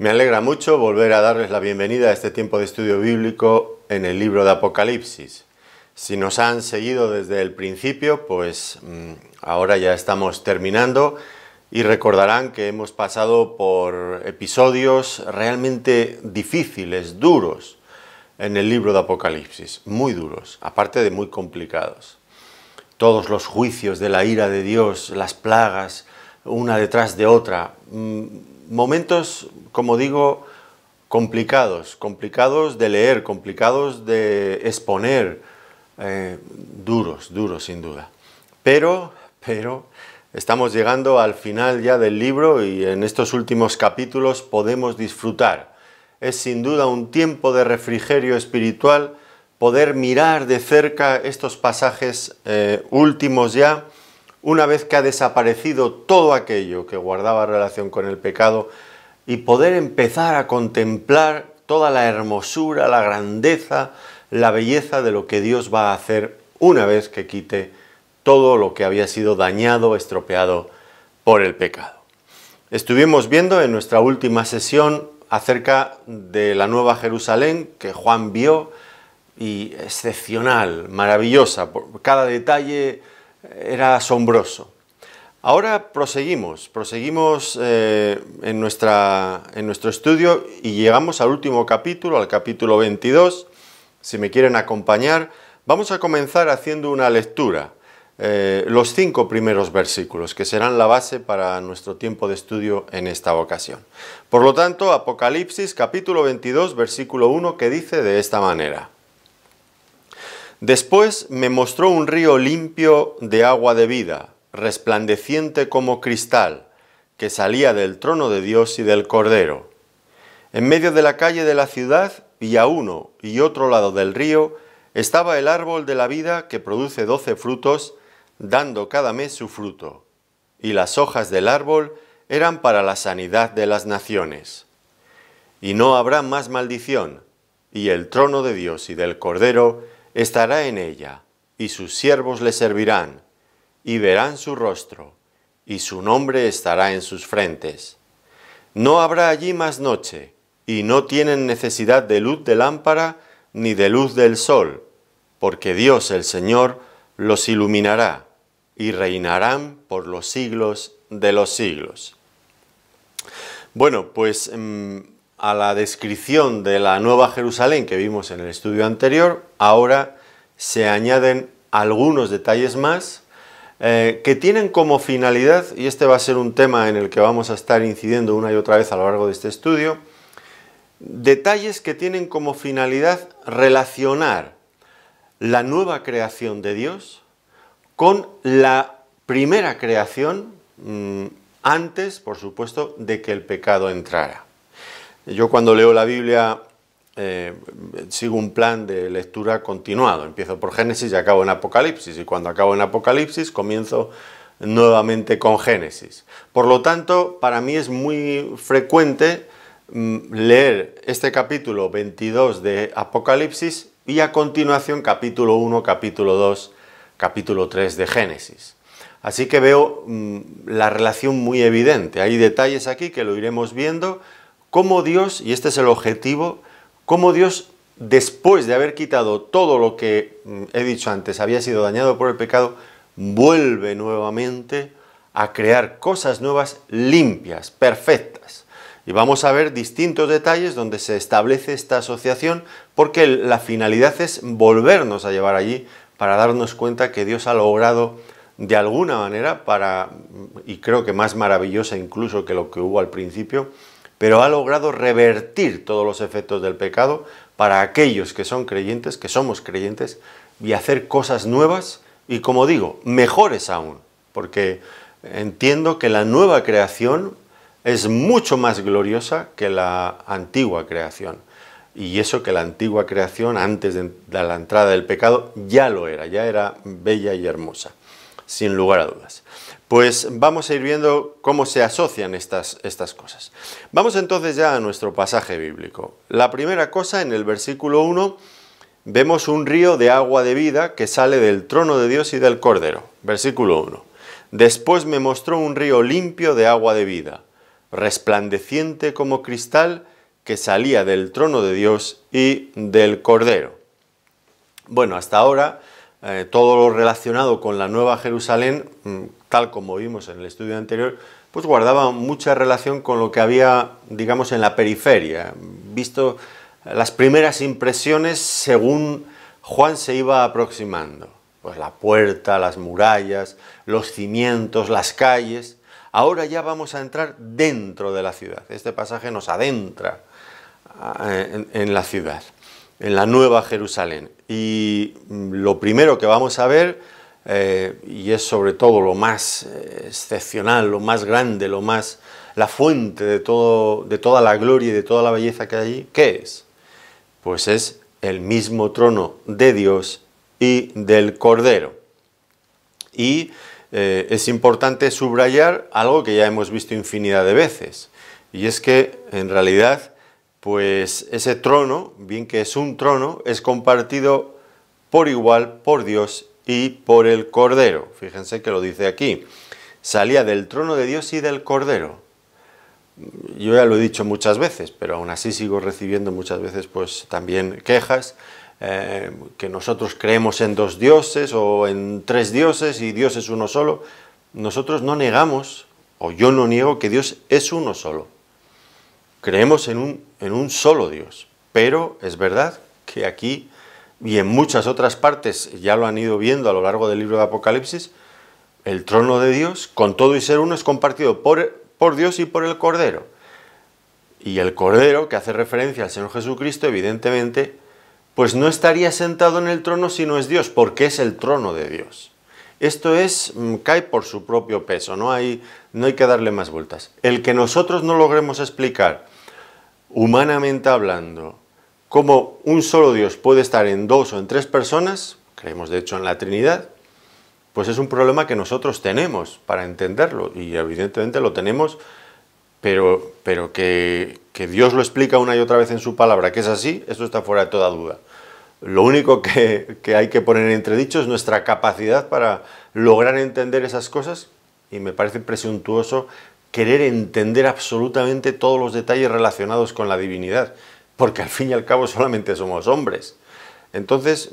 Me alegra mucho volver a darles la bienvenida a este tiempo de estudio bíblico en el libro de Apocalipsis. Si nos han seguido desde el principio, pues ahora ya estamos terminando y recordarán que hemos pasado por episodios realmente difíciles, duros, en el libro de Apocalipsis, muy duros, aparte de muy complicados. Todos los juicios de la ira de Dios, las plagas, una detrás de otra, momentos, como digo, complicados de leer, complicados de exponer, duros sin duda. Pero estamos llegando al final ya del libro y en estos últimos capítulos podemos disfrutar. Es sin duda un tiempo de refrigerio espiritual poder mirar de cerca estos pasajes últimos ya, una vez que ha desaparecido todo aquello que guardaba relación con el pecado, y poder empezar a contemplar toda la hermosura, la grandeza, la belleza de lo que Dios va a hacer una vez que quite todo lo que había sido dañado, estropeado por el pecado. Estuvimos viendo en nuestra última sesión acerca de la Nueva Jerusalén que Juan vio, y excepcional, maravillosa, cada detalle era asombroso. Ahora proseguimos en nuestro estudio y llegamos al último capítulo, al capítulo 22. Si me quieren acompañar, vamos a comenzar haciendo una lectura, los 5 primeros versículos, que serán la base para nuestro tiempo de estudio en esta ocasión. Por lo tanto, Apocalipsis capítulo 22, versículo 1, que dice de esta manera: Después me mostró un río limpio de agua de vida, resplandeciente como cristal, que salía del trono de Dios y del Cordero. En medio de la calle de la ciudad, y a uno y otro lado del río, estaba el árbol de la vida que produce 12 frutos, dando cada mes su fruto, y las hojas del árbol eran para la sanidad de las naciones. Y no habrá más maldición, y el trono de Dios y del Cordero estará en ella, y sus siervos le servirán, y verán su rostro, y su nombre estará en sus frentes. No habrá allí más noche, y no tienen necesidad de luz de lámpara, ni de luz del sol, porque Dios el Señor los iluminará, y reinarán por los siglos de los siglos. Bueno, pues a la descripción de la Nueva Jerusalén que vimos en el estudio anterior, ahora se añaden algunos detalles más que tienen como finalidad, y este va a ser un tema en el que vamos a estar incidiendo una y otra vez a lo largo de este estudio, detalles que tienen como finalidad relacionar la nueva creación de Dios con la primera creación antes, por supuesto, de que el pecado entrara. Yo cuando leo la Biblia sigo un plan de lectura continuado. Empiezo por Génesis y acabo en Apocalipsis, y cuando acabo en Apocalipsis comienzo nuevamente con Génesis. Por lo tanto, para mí es muy frecuente leer este capítulo 22 de Apocalipsis y a continuación capítulo 1, capítulo 2, capítulo 3 de Génesis. Así que veo la relación muy evidente. Hay detalles aquí que lo iremos viendo, cómo Dios, y este es el objetivo, cómo Dios, después de haber quitado todo lo que he dicho antes había sido dañado por el pecado, vuelve nuevamente a crear cosas nuevas, limpias, perfectas. Y vamos a ver distintos detalles donde se establece esta asociación, porque la finalidad es volvernos a llevar allí para darnos cuenta que Dios ha logrado de alguna manera, y creo que más maravillosa incluso que lo que hubo al principio, pero ha logrado revertir todos los efectos del pecado para aquellos que son creyentes, que somos creyentes, y hacer cosas nuevas y, como digo, mejores aún, porque entiendo que la nueva creación es mucho más gloriosa que la antigua creación. Y eso que la antigua creación, antes de la entrada del pecado, ya lo era, ya era bella y hermosa, sin lugar a dudas. Pues vamos a ir viendo cómo se asocian estas cosas. Vamos entonces ya a nuestro pasaje bíblico. La primera cosa, en el versículo 1, vemos un río de agua de vida que sale del trono de Dios y del Cordero. Versículo 1. Después me mostró un río limpio de agua de vida, resplandeciente como cristal, que salía del trono de Dios y del Cordero. Bueno, hasta ahora todo lo relacionado con la Nueva Jerusalén, tal como vimos en el estudio anterior, pues guardaba mucha relación con lo que había, digamos, en la periferia, visto las primeras impresiones según Juan se iba aproximando. Pues la puerta, las murallas, los cimientos, las calles. Ahora ya vamos a entrar dentro de la ciudad. Este pasaje nos adentra en la ciudad, en la Nueva Jerusalén. Y lo primero que vamos a ver, y es sobre todo lo más excepcional, lo más grande, la fuente de toda la gloria y de toda la belleza que hay allí, ¿qué es? Pues es el mismo trono de Dios y del Cordero. Y es importante subrayar algo que ya hemos visto infinidad de veces, y es que en realidad pues ese trono, bien que es un trono, es compartido por igual por Dios y por el Cordero. Fíjense que lo dice aquí, salía del trono de Dios y del Cordero. Yo ya lo he dicho muchas veces, pero aún así sigo recibiendo muchas veces pues también quejas, que nosotros creemos en 2 dioses o en 3 dioses y Dios es uno solo. Nosotros no negamos, o yo no niego, que Dios es uno solo. Creemos en un solo Dios, pero es verdad que aquí y en muchas otras partes, ya lo han ido viendo a lo largo del libro de Apocalipsis, el trono de Dios, con todo y ser uno, es compartido por Dios y por el Cordero. Y el Cordero, que hace referencia al Señor Jesucristo, evidentemente, pues no estaría sentado en el trono si no es Dios, porque es el trono de Dios. Esto cae por su propio peso, no hay que darle más vueltas. El que nosotros no logremos explicar, humanamente hablando, cómo un solo Dios puede estar en 2 o en 3 personas, creemos de hecho en la Trinidad, pues es un problema que nosotros tenemos para entenderlo, y evidentemente lo tenemos, pero que Dios lo explica una y otra vez en su palabra, que es así, eso está fuera de toda duda. Lo único que hay que poner en entredicho es nuestra capacidad para lograr entender esas cosas, y me parece presuntuoso querer entender absolutamente todos los detalles relacionados con la divinidad, porque al fin y al cabo solamente somos hombres. Entonces,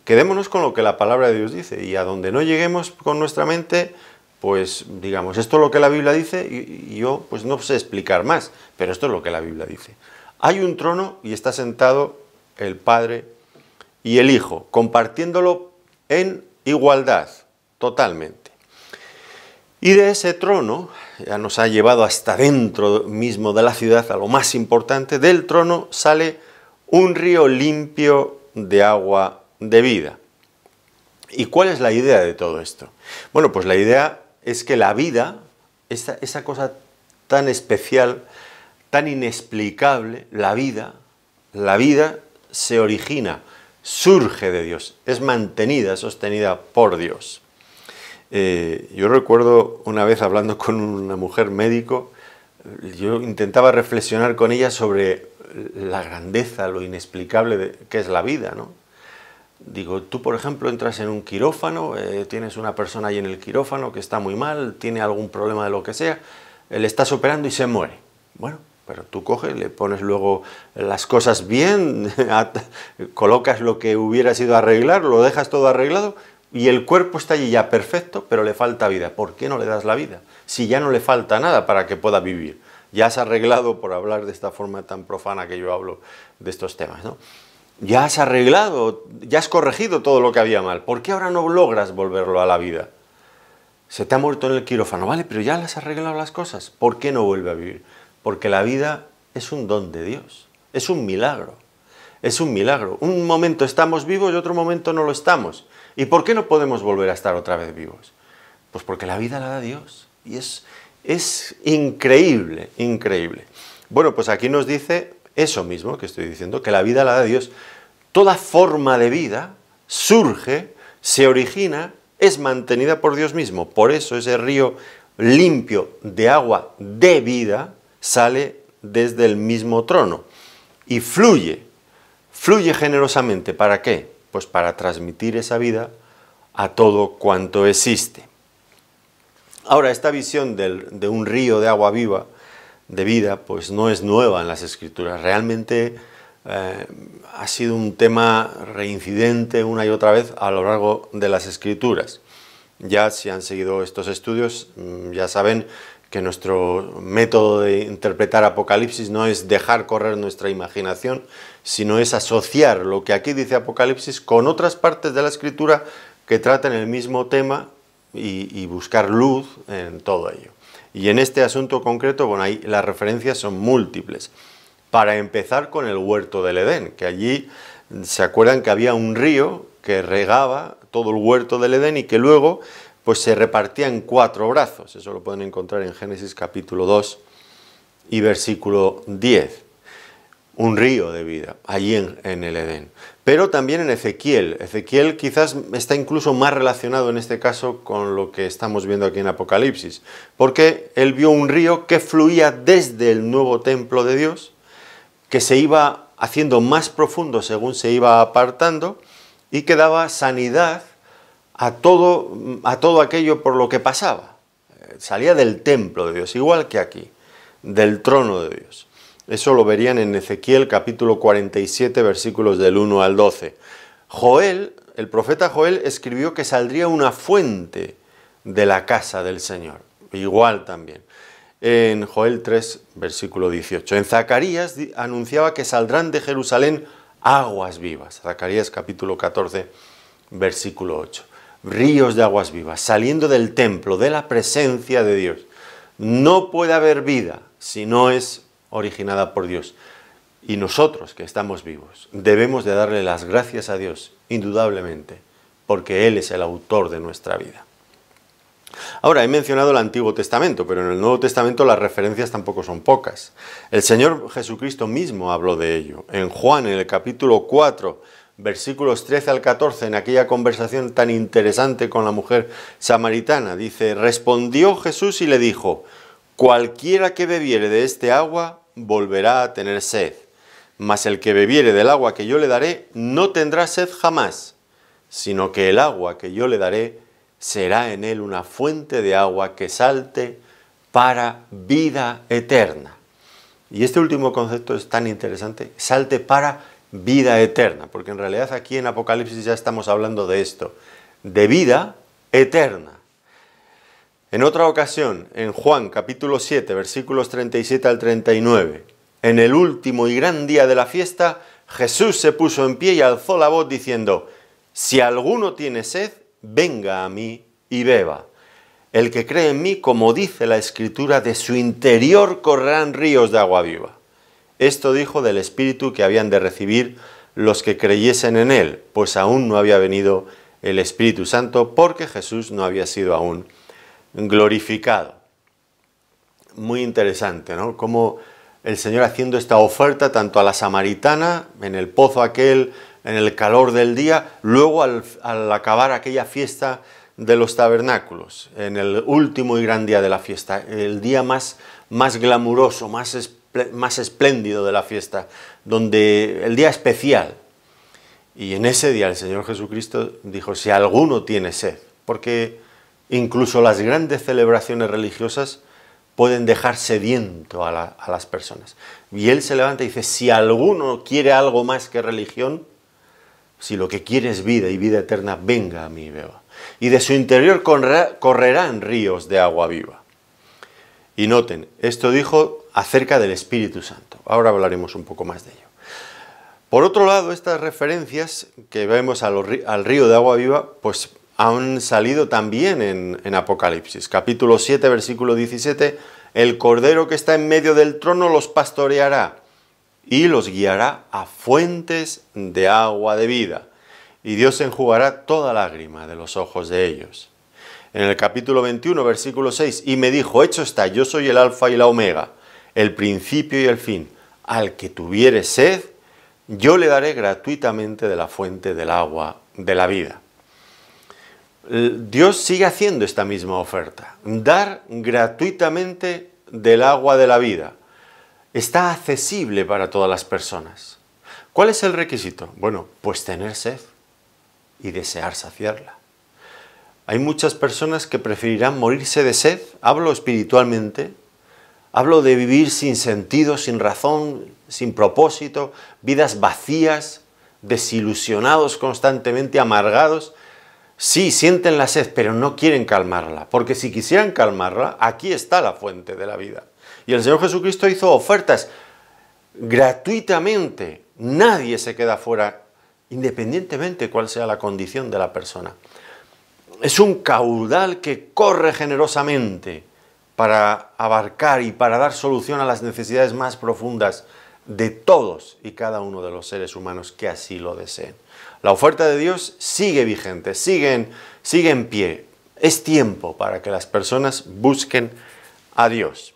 quedémonos con lo que la palabra de Dios dice, y a donde no lleguemos con nuestra mente, pues digamos, esto es lo que la Biblia dice, y yo pues no sé explicar más, pero esto es lo que la Biblia dice. Hay un trono y está sentado el Padre y el Hijo, compartiéndolo en igualdad, totalmente. Y de ese trono, ya nos ha llevado hasta dentro mismo de la ciudad, a lo más importante, del trono sale un río limpio de agua de vida. ¿Y cuál es la idea de todo esto? Bueno, pues la idea es que la vida, esa cosa tan especial, tan inexplicable, la vida se origina, surge de Dios, es mantenida, sostenida por Dios. Yo recuerdo una vez hablando con una mujer médico, yo intentaba reflexionar con ella sobre la grandeza, lo inexplicable que es la vida, ¿no? Digo, tú por ejemplo entras en un quirófano, tienes una persona ahí en el quirófano que está muy mal, tiene algún problema de lo que sea, le estás operando y se muere. Bueno, pero tú coges, le pones luego las cosas bien, colocas lo que hubiera sido arreglar, lo dejas todo arreglado, y el cuerpo está allí ya perfecto, pero le falta vida. ¿Por qué no le das la vida? Si ya no le falta nada para que pueda vivir. Ya has arreglado, por hablar de esta forma tan profana que yo hablo de estos temas, ¿no? Ya has arreglado, ya has corregido todo lo que había mal. ¿Por qué ahora no logras volverlo a la vida? Se te ha muerto en el quirófano, vale, pero ya le has arreglado las cosas. ¿Por qué no vuelve a vivir? Porque la vida es un don de Dios, es un milagro. Es un milagro. Un momento estamos vivos y otro momento no lo estamos. ¿Y por qué no podemos volver a estar otra vez vivos? Pues porque la vida la da Dios. Y es increíble, increíble. Bueno, pues aquí nos dice eso mismo que estoy diciendo, que la vida la da Dios. Toda forma de vida surge, se origina, es mantenida por Dios mismo. Por eso ese río limpio de agua de vida sale desde el mismo trono y fluye generosamente. ¿Para qué? Pues para transmitir esa vida a todo cuanto existe. Ahora, esta visión de un río de agua viva de vida, pues no es nueva en las Escrituras. Realmente ha sido un tema reincidente una y otra vez a lo largo de las Escrituras. Ya si han seguido estos estudios, ya saben que nuestro método de interpretar Apocalipsis no es dejar correr nuestra imaginación, sino es asociar lo que aquí dice Apocalipsis con otras partes de la Escritura que tratan el mismo tema y buscar luz en todo ello. Y en este asunto concreto, bueno, ahí las referencias son múltiples. Para empezar con el huerto del Edén, que allí se acuerdan que había un río que regaba todo el huerto del Edén y que luego pues se repartía en 4 brazos. Eso lo pueden encontrar en Génesis capítulo 2 y versículo 10. Un río de vida, allí en el Edén. Pero también en Ezequiel. Ezequiel quizás está incluso más relacionado en este caso con lo que estamos viendo aquí en Apocalipsis, porque él vio un río que fluía desde el nuevo templo de Dios, que se iba haciendo más profundo según se iba apartando y que daba sanidad a todo aquello por lo que pasaba. Salía del templo de Dios, igual que aquí, del trono de Dios. Eso lo verían en Ezequiel capítulo 47, versículos del 1 al 12. Joel, el profeta Joel, escribió que saldría una fuente de la casa del Señor. Igual también. En Joel 3, versículo 18. En Zacarías anunciaba que saldrán de Jerusalén aguas vivas. Zacarías capítulo 14, versículo 8. Ríos de aguas vivas, saliendo del templo, de la presencia de Dios. No puede haber vida si no es originada por Dios. Y nosotros que estamos vivos debemos de darle las gracias a Dios, indudablemente, porque Él es el autor de nuestra vida. Ahora, he mencionado el Antiguo Testamento, pero en el Nuevo Testamento las referencias tampoco son pocas. El Señor Jesucristo mismo habló de ello. En Juan, en el capítulo 4, versículos 13 al 14, en aquella conversación tan interesante con la mujer samaritana, dice: respondió Jesús y le dijo: cualquiera que bebiere de este agua volverá a tener sed, mas el que bebiere del agua que yo le daré no tendrá sed jamás, sino que el agua que yo le daré será en él una fuente de agua que salte para vida eterna. Y este último concepto es tan interesante, salte para vida eterna, porque en realidad aquí en Apocalipsis ya estamos hablando de esto, de vida eterna. En otra ocasión, en Juan capítulo 7, versículos 37 al 39, en el último y gran día de la fiesta, Jesús se puso en pie y alzó la voz diciendo: si alguno tiene sed, venga a mí y beba. El que cree en mí, como dice la Escritura, de su interior correrán ríos de agua viva. Esto dijo del Espíritu que habían de recibir los que creyesen en él, pues aún no había venido el Espíritu Santo, porque Jesús no había sido aún glorificado. Muy interesante, ¿no? Como el Señor haciendo esta oferta tanto a la samaritana, en el pozo aquel, en el calor del día, luego al acabar aquella fiesta de los tabernáculos, en el último y gran día de la fiesta, el día más glamuroso, más espléndido de la fiesta, donde el día especial. Y en ese día el Señor Jesucristo dijo: si alguno tiene sed, porque incluso las grandes celebraciones religiosas pueden dejar sediento a las personas. Y Él se levanta y dice: si alguno quiere algo más que religión, si lo que quiere es vida y vida eterna, venga a mí y beba. Y de su interior correrán ríos de agua viva. Y noten, esto dijo acerca del Espíritu Santo. Ahora hablaremos un poco más de ello. Por otro lado, estas referencias que vemos al río de agua viva, pues han salido también en Apocalipsis. Capítulo 7, versículo 17, el Cordero que está en medio del trono los pastoreará y los guiará a fuentes de agua de vida, y Dios enjugará toda lágrima de los ojos de ellos. En el capítulo 21, versículo 6, y me dijo: hecho está, yo soy el alfa y la omega, el principio y el fin. Al que tuviere sed, yo le daré gratuitamente de la fuente del agua de la vida. Dios sigue haciendo esta misma oferta, dar gratuitamente del agua de la vida. Está accesible para todas las personas. ¿Cuál es el requisito? Bueno, pues tener sed y desear saciarla. Hay muchas personas que preferirán morirse de sed, hablo espiritualmente, Hablo de vivir sin sentido, sin razón, sin propósito, vidas vacías, desilusionados constantemente, amargados. Sí, sienten la sed, pero no quieren calmarla, porque si quisieran calmarla, aquí está la fuente de la vida. Y el Señor Jesucristo hizo ofertas gratuitamente. Nadie se queda fuera, independientemente cuál sea la condición de la persona. Es un caudal que corre generosamente para abarcar y para dar solución a las necesidades más profundas de todos y cada uno de los seres humanos que así lo deseen. La oferta de Dios sigue vigente, sigue en pie. Es tiempo para que las personas busquen a Dios.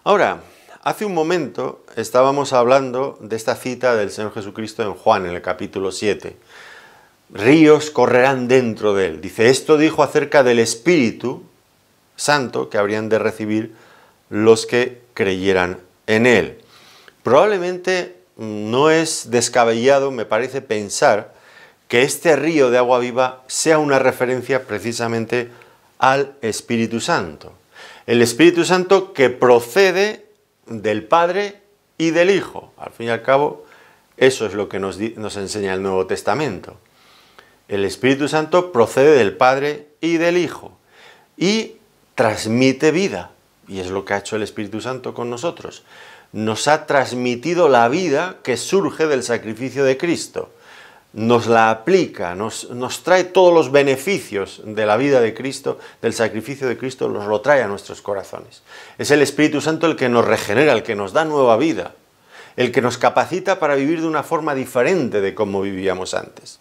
Ahora, hace un momento estábamos hablando de esta cita del Señor Jesucristo en Juan, en el capítulo 7. Ríos correrán dentro de él. Dice, esto dijo acerca del Espíritu Santo que habrían de recibir los que creyeran en él. Probablemente no es descabellado, me parece, pensar que este río de agua viva sea una referencia precisamente al Espíritu Santo. El Espíritu Santo que procede del Padre y del Hijo. Al fin y al cabo, eso es lo que nos enseña el Nuevo Testamento. El Espíritu Santo procede del Padre y del Hijo y transmite vida. Y es lo que ha hecho el Espíritu Santo con nosotros. Nos ha transmitido la vida que surge del sacrificio de Cristo. Nos la aplica, nos trae todos los beneficios de la vida de Cristo, del sacrificio de Cristo, nos lo trae a nuestros corazones. Es el Espíritu Santo el que nos regenera, el que nos da nueva vida, el que nos capacita para vivir de una forma diferente de como vivíamos antes.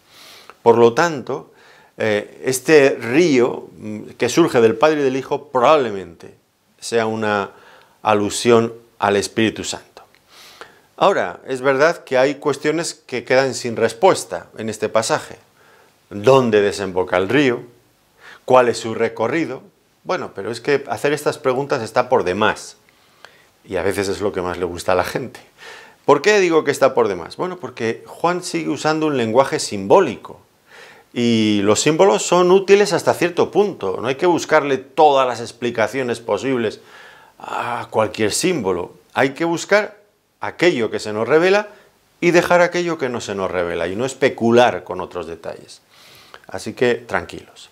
Por lo tanto, este río que surge del Padre y del Hijo probablemente sea una alusión al Espíritu Santo. Ahora, es verdad que hay cuestiones que quedan sin respuesta en este pasaje. ¿Dónde desemboca el río? ¿Cuál es su recorrido? Bueno, pero es que hacer estas preguntas está por demás. Y a veces es lo que más le gusta a la gente. ¿Por qué digo que está por demás? Bueno, porque Juan sigue usando un lenguaje simbólico. Y los símbolos son útiles hasta cierto punto. No hay que buscarle todas las explicaciones posibles a cualquier símbolo. Hay que buscar aquello que se nos revela y dejar aquello que no se nos revela y no especular con otros detalles. Así que tranquilos.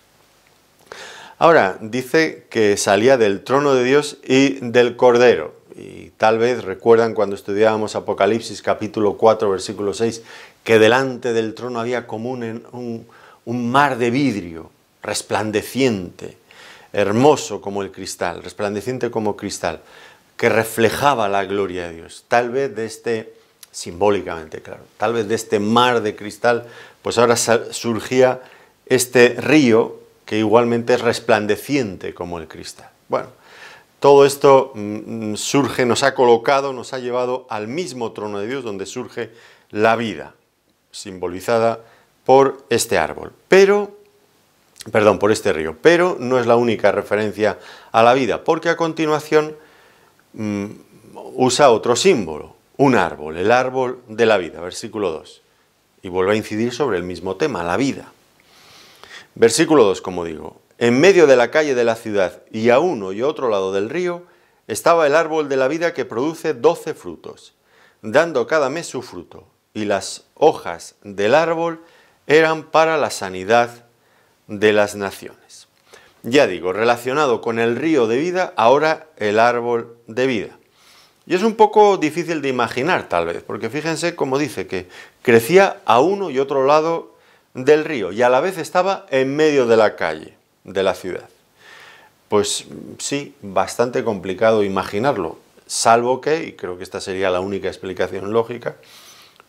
Ahora, dice que salía del trono de Dios y del Cordero. Y tal vez recuerdan cuando estudiábamos Apocalipsis capítulo 4, versículo 6, que delante del trono había como un mar de vidrio, resplandeciente, hermoso como el cristal, resplandeciente como cristal, que reflejaba la gloria de Dios. Tal vez de simbólicamente, claro, tal vez de este mar de cristal, pues ahora surgía este río que igualmente es resplandeciente como el cristal. Bueno, todo esto surge, nos ha colocado, nos ha llevado al mismo trono de Dios donde surge la vida, simbolizada por este árbol, por este río. Pero no es la única referencia a la vida, porque a continuación usa otro símbolo, un árbol, el árbol de la vida, versículo 2. Y vuelve a incidir sobre el mismo tema, la vida. Versículo 2, como digo, en medio de la calle de la ciudad y a uno y otro lado del río estaba el árbol de la vida que produce 12 frutos, dando cada mes su fruto, y las hojas del árbol eran para la sanidad de las naciones. Ya digo, relacionado con el río de vida, ahora el árbol de vida. Y es un poco difícil de imaginar tal vez, porque fíjense cómo dice que crecía a uno y otro lado del río y a la vez estaba en medio de la calle de la ciudad. Pues sí, bastante complicado imaginarlo, salvo que, y creo que esta sería la única explicación lógica,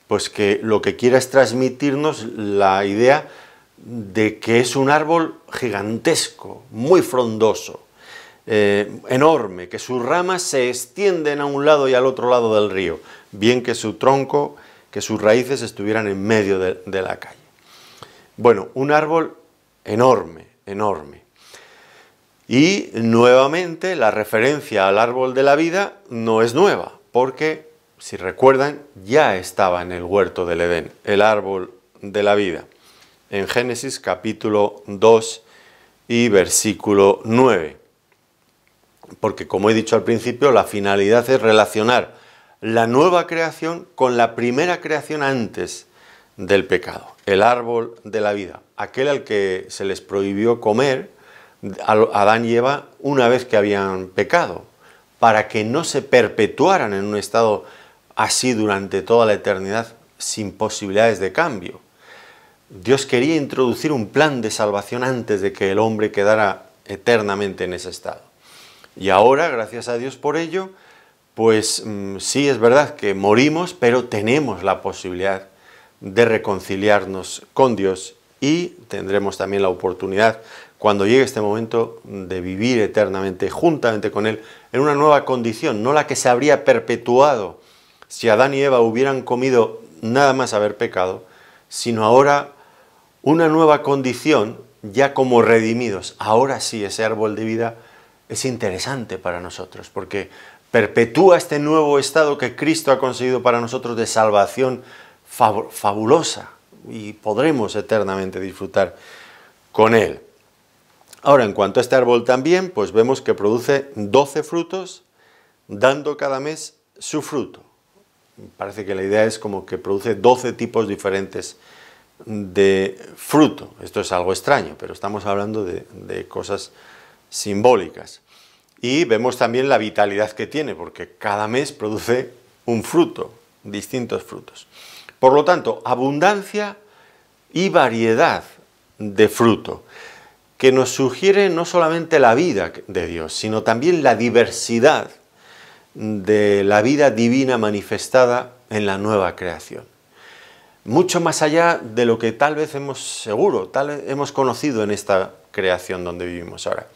pues que lo que quiera es transmitirnos la idea de que es un árbol gigantesco, muy frondoso, enorme, que sus ramas se extienden a un lado y al otro lado del río, bien que su tronco, que sus raíces estuvieran en medio de la calle. Bueno, un árbol enorme, enorme. Y nuevamente la referencia al árbol de la vida no es nueva, porque, si recuerdan, ya estaba en el huerto del Edén, el árbol de la vida. En Génesis capítulo 2 y versículo 9. porque como he dicho al principio, la finalidad es relacionar la nueva creación con la primera creación antes del pecado, el árbol de la vida, aquel al que se les prohibió comer a Adán y Eva una vez que habían pecado, para que no se perpetuaran en un estado así durante toda la eternidad sin posibilidades de cambio. Dios quería introducir un plan de salvación antes de que el hombre quedara eternamente en ese estado. Y ahora, gracias a Dios por ello, pues sí es verdad que morimos, pero tenemos la posibilidad de reconciliarnos con Dios y tendremos también la oportunidad, cuando llegue este momento, de vivir eternamente juntamente con Él en una nueva condición, no la que se habría perpetuado si Adán y Eva hubieran comido nada más haber pecado, sino ahora una nueva condición ya como redimidos. Ahora sí, ese árbol de vida es interesante para nosotros, porque perpetúa este nuevo estado que Cristo ha conseguido para nosotros de salvación fabulosa, y podremos eternamente disfrutar con él. Ahora, en cuanto a este árbol también, pues vemos que produce 12 frutos, dando cada mes su fruto. Parece que la idea es como que produce 12 tipos diferentes de fruto. Esto es algo extraño, pero estamos hablando de cosas simbólicas. Y vemos también la vitalidad que tiene, porque cada mes produce un fruto, distintos frutos. Por lo tanto, abundancia y variedad de fruto, que nos sugiere no solamente la vida de Dios, sino también la diversidad de la vida divina manifestada en la nueva creación. Mucho más allá de lo que tal vez hemos conocido en esta creación donde vivimos ahora.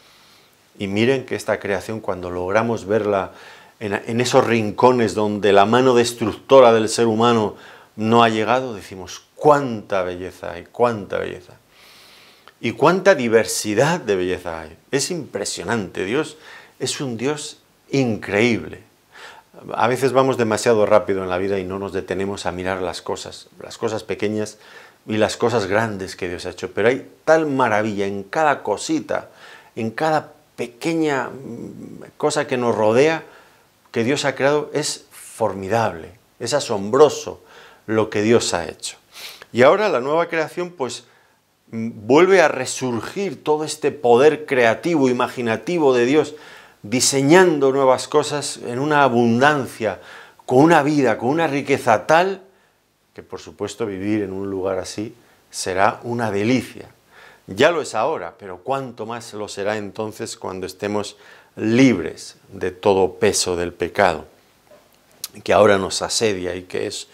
Y miren que esta creación, cuando logramos verla en esos rincones donde la mano destructora del ser humano no ha llegado, decimos, cuánta belleza hay, cuánta belleza. Y cuánta diversidad de belleza hay. Es impresionante. Dios es un Dios increíble. A veces vamos demasiado rápido en la vida y no nos detenemos a mirar las cosas pequeñas y las cosas grandes que Dios ha hecho. Pero hay tal maravilla en cada cosita, en cada pequeña cosa que nos rodea, que Dios ha creado. Es formidable, es asombroso lo que Dios ha hecho. Y ahora la nueva creación, pues, vuelve a resurgir todo este poder creativo, imaginativo de Dios, diseñando nuevas cosas en una abundancia, con una vida, con una riqueza tal, que por supuesto vivir en un lugar así será una delicia. Ya lo es ahora, pero cuánto más lo será entonces cuando estemos libres de todo peso del pecado, que ahora nos asedia y que es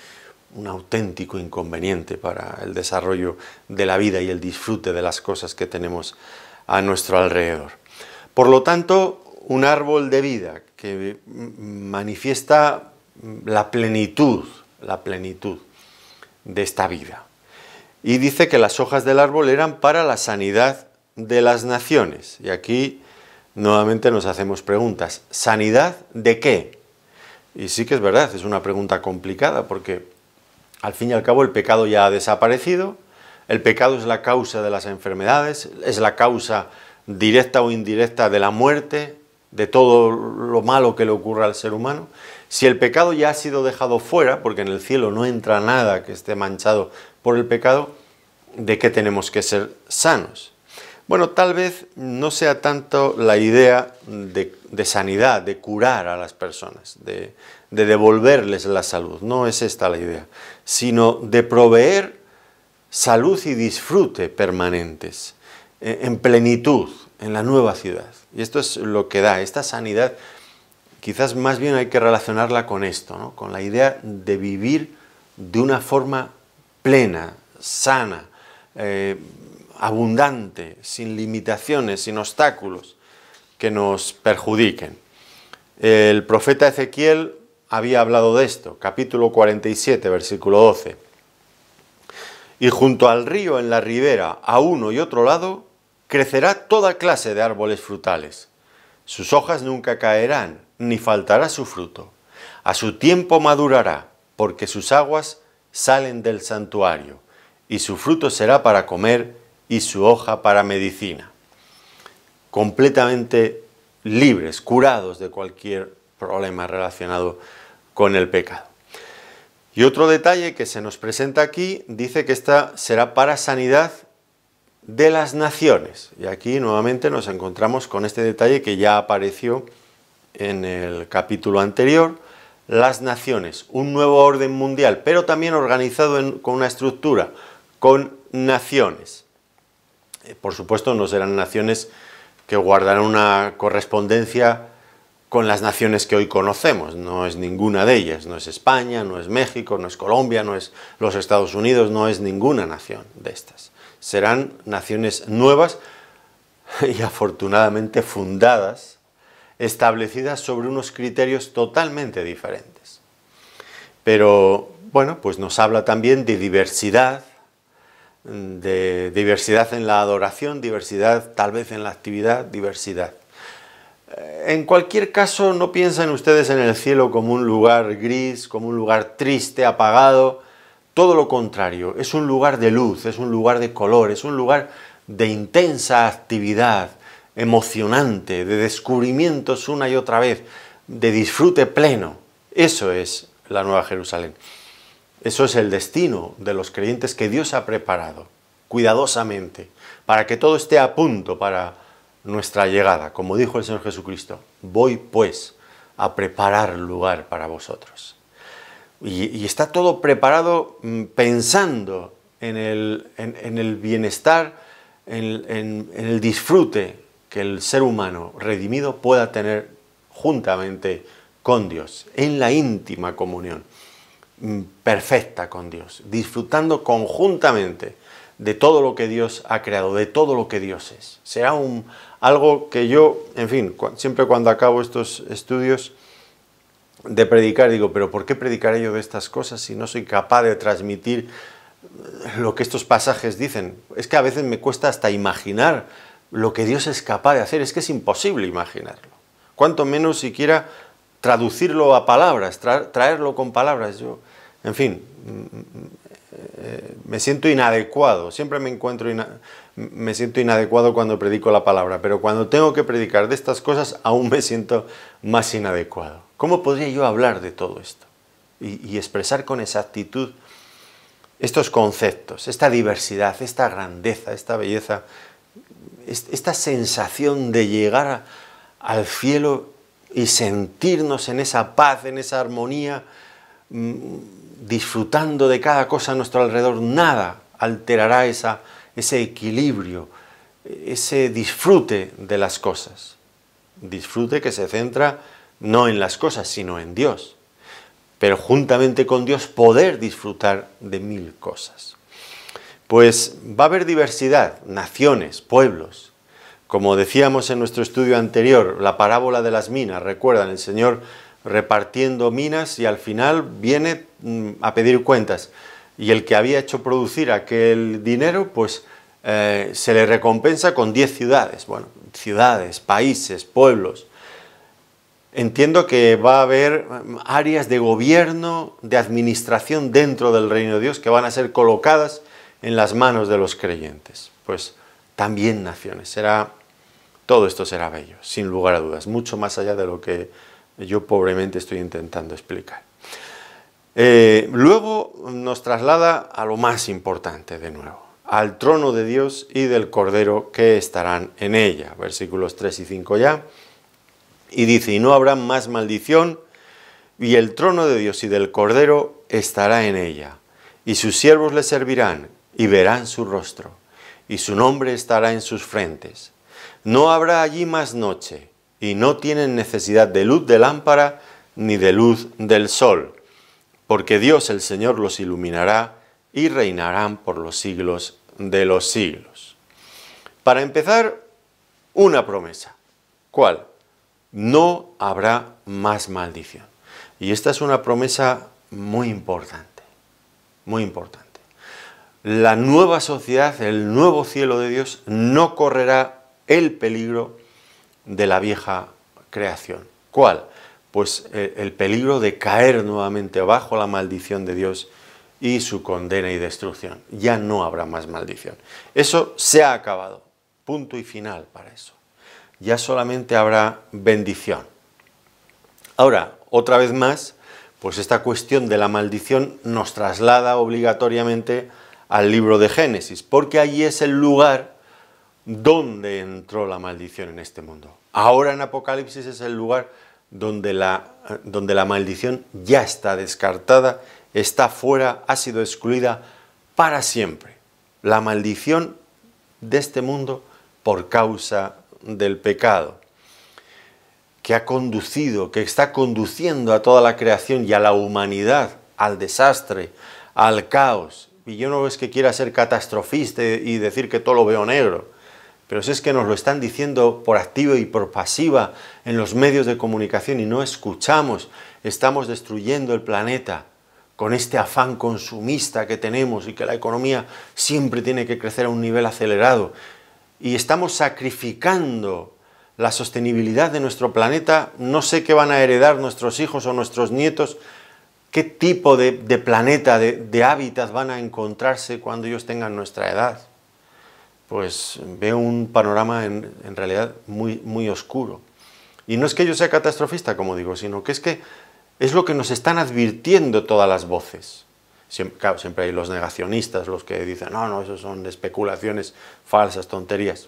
un auténtico inconveniente para el desarrollo de la vida y el disfrute de las cosas que tenemos a nuestro alrededor. Por lo tanto, un árbol de vida que manifiesta la plenitud de esta vida. Y dice que las hojas del árbol eran para la sanidad de las naciones. Y aquí nuevamente nos hacemos preguntas. ¿Sanidad de qué? Y sí que es verdad, es una pregunta complicada, porque al fin y al cabo el pecado ya ha desaparecido. El pecado es la causa de las enfermedades, es la causa directa o indirecta de la muerte, de todo lo malo que le ocurre al ser humano. Si el pecado ya ha sido dejado fuera, porque en el cielo no entra nada que esté manchado por el pecado, ¿de qué tenemos que ser sanos? Bueno, tal vez no sea tanto la idea de sanidad, de curar a las personas, de devolverles la salud. No es esta la idea, sino de proveer salud y disfrute permanentes, en plenitud, en la nueva ciudad. Y esto es lo que da, esta sanidad. Quizás más bien hay que relacionarla con esto, ¿no? Con la idea de vivir de una forma plena, sana, abundante, sin limitaciones, sin obstáculos que nos perjudiquen. El profeta Ezequiel había hablado de esto, capítulo 47, versículo 12. Y junto al río en la ribera, a uno y otro lado, crecerá toda clase de árboles frutales. Sus hojas nunca caerán, ni faltará su fruto. A su tiempo madurará, porque sus aguas salen del santuario, y su fruto será para comer, y su hoja para medicina. Completamente libres, curados de cualquier problema relacionado con el pecado. Y otro detalle que se nos presenta aquí, dice que esta será para sanidad de las naciones. Y aquí nuevamente nos encontramos con este detalle que ya apareció en el capítulo anterior, las naciones, un nuevo orden mundial, pero también organizado con una estructura, con naciones. Por supuesto, no serán naciones que guardarán una correspondencia con las naciones que hoy conocemos, no es ninguna de ellas, no es España, no es México, no es Colombia, no es los Estados Unidos, no es ninguna nación de estas. Serán naciones nuevas y afortunadamente fundadas, establecidas sobre unos criterios totalmente diferentes. Pero, bueno, pues nos habla también de diversidad en la adoración, diversidad tal vez en la actividad, diversidad. En cualquier caso, no piensen ustedes en el cielo como un lugar gris, como un lugar triste, apagado. Todo lo contrario, es un lugar de luz, es un lugar de color, es un lugar de intensa actividad, emocionante, de descubrimientos una y otra vez, de disfrute pleno. Eso es la Nueva Jerusalén. Eso es el destino de los creyentes que Dios ha preparado cuidadosamente para que todo esté a punto para nuestra llegada. Como dijo el Señor Jesucristo, voy pues a preparar lugar para vosotros. Y está todo preparado pensando en el bienestar, en el disfrute que el ser humano redimido pueda tener juntamente con Dios, en la íntima comunión perfecta con Dios, disfrutando conjuntamente de todo lo que Dios ha creado, de todo lo que Dios es. Será algo que yo, en fin, siempre cuando acabo estos estudios de predicar, digo, pero ¿por qué predicaré yo de estas cosas si no soy capaz de transmitir lo que estos pasajes dicen? Es que a veces me cuesta hasta imaginar lo que Dios es capaz de hacer, es que es imposible imaginarlo. Cuanto menos siquiera traducirlo a palabras, traerlo con palabras. Yo, en fin, me siento inadecuado, siempre me siento inadecuado cuando predico la palabra, pero cuando tengo que predicar de estas cosas aún me siento más inadecuado. ¿Cómo podría yo hablar de todo esto y expresar con exactitud estos conceptos, esta diversidad, esta grandeza, esta belleza, esta sensación de llegar al cielo y sentirnos en esa paz, en esa armonía, disfrutando de cada cosa a nuestro alrededor? Nada alterará ese equilibrio, ese disfrute de las cosas. Disfrute que se centra no en las cosas, sino en Dios. Pero juntamente con Dios poder disfrutar de mil cosas. Pues va a haber diversidad, naciones, pueblos. Como decíamos en nuestro estudio anterior, la parábola de las minas, recuerdan, el Señor repartiendo minas y al final viene a pedir cuentas. Y el que había hecho producir aquel dinero, pues se le recompensa con 10 ciudades. Bueno, ciudades, países, pueblos. Entiendo que va a haber áreas de gobierno, de administración dentro del reino de Dios que van a ser colocadas en las manos de los creyentes. Pues también naciones. Todo esto será bello, sin lugar a dudas, mucho más allá de lo que yo pobremente estoy intentando explicar. Luego nos traslada a lo más importante de nuevo, al trono de Dios y del Cordero que estarán en ella. Versículos 3 y 5 ya. Y dice, y no habrá más maldición, y el trono de Dios y del Cordero estará en ella, y sus siervos le servirán, y verán su rostro, y su nombre estará en sus frentes. No habrá allí más noche, y no tienen necesidad de luz de lámpara, ni de luz del sol, porque Dios el Señor los iluminará, y reinarán por los siglos de los siglos. Para empezar, una promesa. ¿Cuál? No habrá más maldición. Y esta es una promesa muy importante, muy importante. La nueva sociedad, el nuevo cielo de Dios, no correrá el peligro de la vieja creación. ¿Cuál? Pues el peligro de caer nuevamente bajo la maldición de Dios y su condena y destrucción. Ya no habrá más maldición. Eso se ha acabado. Punto y final para eso. ya solamente habrá bendición. Ahora, otra vez más, pues esta cuestión de la maldición nos traslada obligatoriamente al libro de Génesis, porque allí es el lugar donde entró la maldición en este mundo. Ahora en Apocalipsis es el lugar donde la maldición ya está descartada, está fuera, ha sido excluida para siempre. La maldición de este mundo por causa del pecado, que ha conducido, que está conduciendo a toda la creación y a la humanidad al desastre, al caos. Y yo no es que quiera ser catastrofista y decir que todo lo veo negro, pero si es que nos lo están diciendo por activa y por pasiva en los medios de comunicación y no escuchamos, estamos destruyendo el planeta con este afán consumista que tenemos y que la economía siempre tiene que crecer a un nivel acelerado. Y estamos sacrificando la sostenibilidad de nuestro planeta. No sé qué van a heredar nuestros hijos o nuestros nietos, qué tipo de planeta, de hábitat van a encontrarse cuando ellos tengan nuestra edad. Pues veo un panorama en realidad muy oscuro. Y no es que yo sea catastrofista, como digo, sino que es lo que nos están advirtiendo todas las voces. Claro, siempre hay los negacionistas, los que dicen, no, eso son especulaciones falsas, tonterías.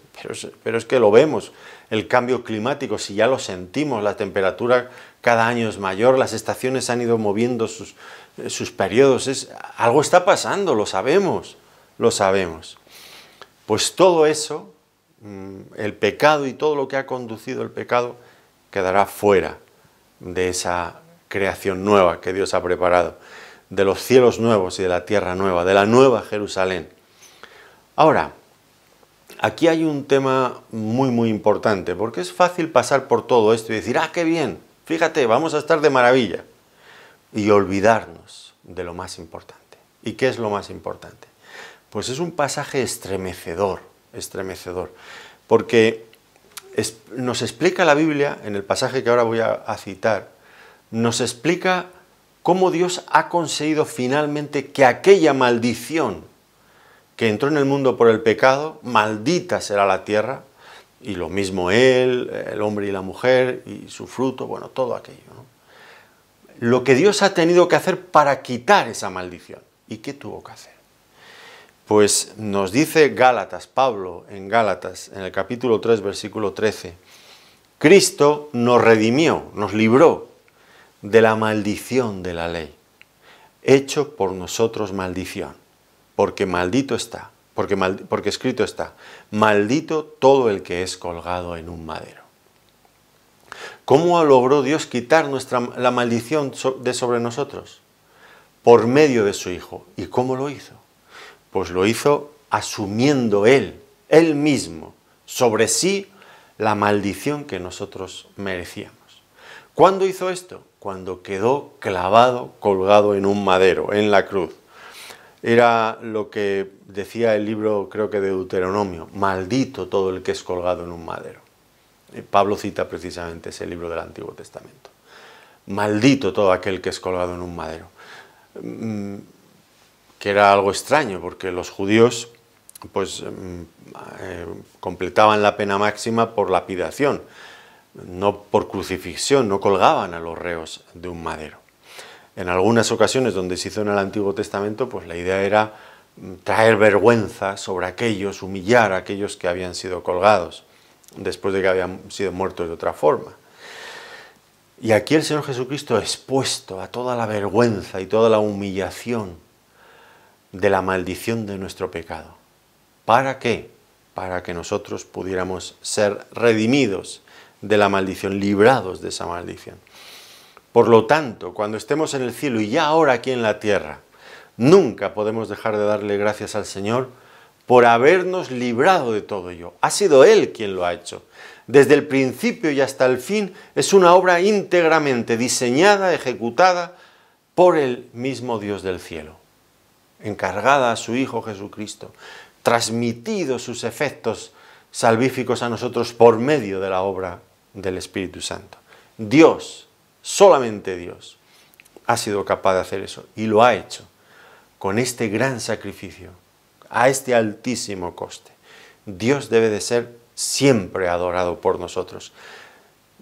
Pero es que lo vemos, el cambio climático, si ya lo sentimos, la temperatura cada año es mayor, las estaciones han ido moviendo sus periodos, algo está pasando, lo sabemos. Pues todo eso, el pecado y todo lo que ha conducido el pecado, quedará fuera de esa creación nueva que Dios ha preparado, de los cielos nuevos y de la tierra nueva, de la nueva Jerusalén. Ahora, aquí hay un tema muy importante, porque es fácil pasar por todo esto y decir, qué bien, fíjate, vamos a estar de maravilla, y olvidarnos de lo más importante. ¿Y qué es lo más importante? Pues es un pasaje estremecedor, porque nos explica la Biblia, en el pasaje que ahora voy a citar, nos explica cómo Dios ha conseguido finalmente que aquella maldición que entró en el mundo por el pecado, maldita será la tierra, y lo mismo él, el hombre y la mujer, y su fruto, bueno, todo aquello, ¿no? Lo que Dios ha tenido que hacer para quitar esa maldición. ¿Y qué tuvo que hacer? Pues nos dice Gálatas, Pablo en Gálatas, en el capítulo 3, versículo 13, Cristo nos redimió, nos libró de la maldición de la ley, hecho por nosotros maldición, porque maldito está, porque escrito está, maldito todo el que es colgado en un madero. ¿Cómo logró Dios quitar la maldición de sobre nosotros? Por medio de su Hijo. ¿Y cómo lo hizo? Pues lo hizo asumiendo Él mismo, sobre sí la maldición que nosotros merecíamos. ¿Cuándo hizo esto? Cuando quedó clavado, colgado en un madero, en la cruz. Era lo que decía el libro, creo que de Deuteronomio, maldito todo el que es colgado en un madero. Pablo cita precisamente ese libro del Antiguo Testamento. Maldito todo aquel que es colgado en un madero. Que era algo extraño, porque los judíos pues completaban la pena máxima por lapidación, no por crucifixión, no colgaban a los reos de un madero. En algunas ocasiones donde se hizo en el Antiguo Testamento, pues la idea era traer vergüenza sobre aquellos, humillar a aquellos que habían sido colgados, después de que habían sido muertos de otra forma. Y aquí el Señor Jesucristo, expuesto a toda la vergüenza y toda la humillación de la maldición de nuestro pecado. ¿Para qué? Para que nosotros pudiéramos ser redimidos de la maldición, librados de esa maldición. Por lo tanto, cuando estemos en el cielo y ya ahora aquí en la tierra, nunca podemos dejar de darle gracias al Señor por habernos librado de todo ello. Ha sido Él quien lo ha hecho. Desde el principio y hasta el fin es una obra íntegramente diseñada, ejecutada por el mismo Dios del cielo, encargada a su Hijo Jesucristo, transmitido sus efectos salvíficos a nosotros por medio de la obra del Espíritu Santo. Dios, solamente Dios, ha sido capaz de hacer eso y lo ha hecho con este gran sacrificio, a este altísimo coste. Dios debe de ser siempre ha adorado por nosotros.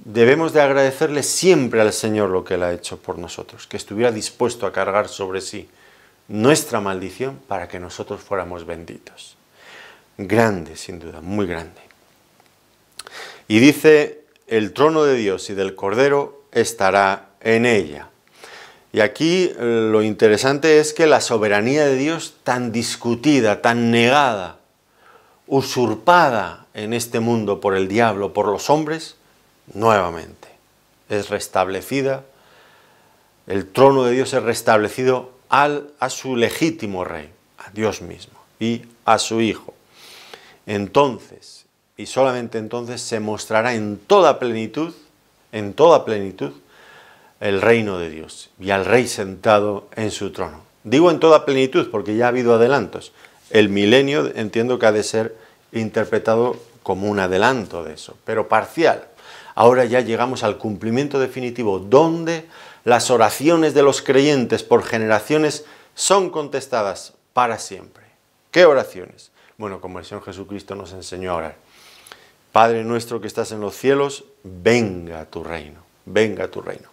Debemos de agradecerle siempre al Señor lo que Él ha hecho por nosotros, que estuviera dispuesto a cargar sobre sí nuestra maldición para que nosotros fuéramos benditos. Grande, sin duda, muy grande. Y dice, el trono de Dios y del Cordero estará en ella. Y aquí lo interesante es que la soberanía de Dios, tan discutida, tan negada, usurpada en este mundo por el diablo, por los hombres, nuevamente es restablecida. El trono de Dios es restablecido a su legítimo rey, a Dios mismo y a su Hijo. Entonces, y solamente entonces, se mostrará en toda plenitud, el reino de Dios y al Rey sentado en su trono. Digo en toda plenitud porque ya ha habido adelantos. El milenio entiendo que ha de ser interpretado como un adelanto de eso, pero parcial. Ahora ya llegamos al cumplimiento definitivo, donde las oraciones de los creyentes por generaciones son contestadas para siempre. ¿Qué oraciones? Bueno, como el Señor Jesucristo nos enseñó a orar. Padre nuestro que estás en los cielos, venga a tu reino, venga a tu reino.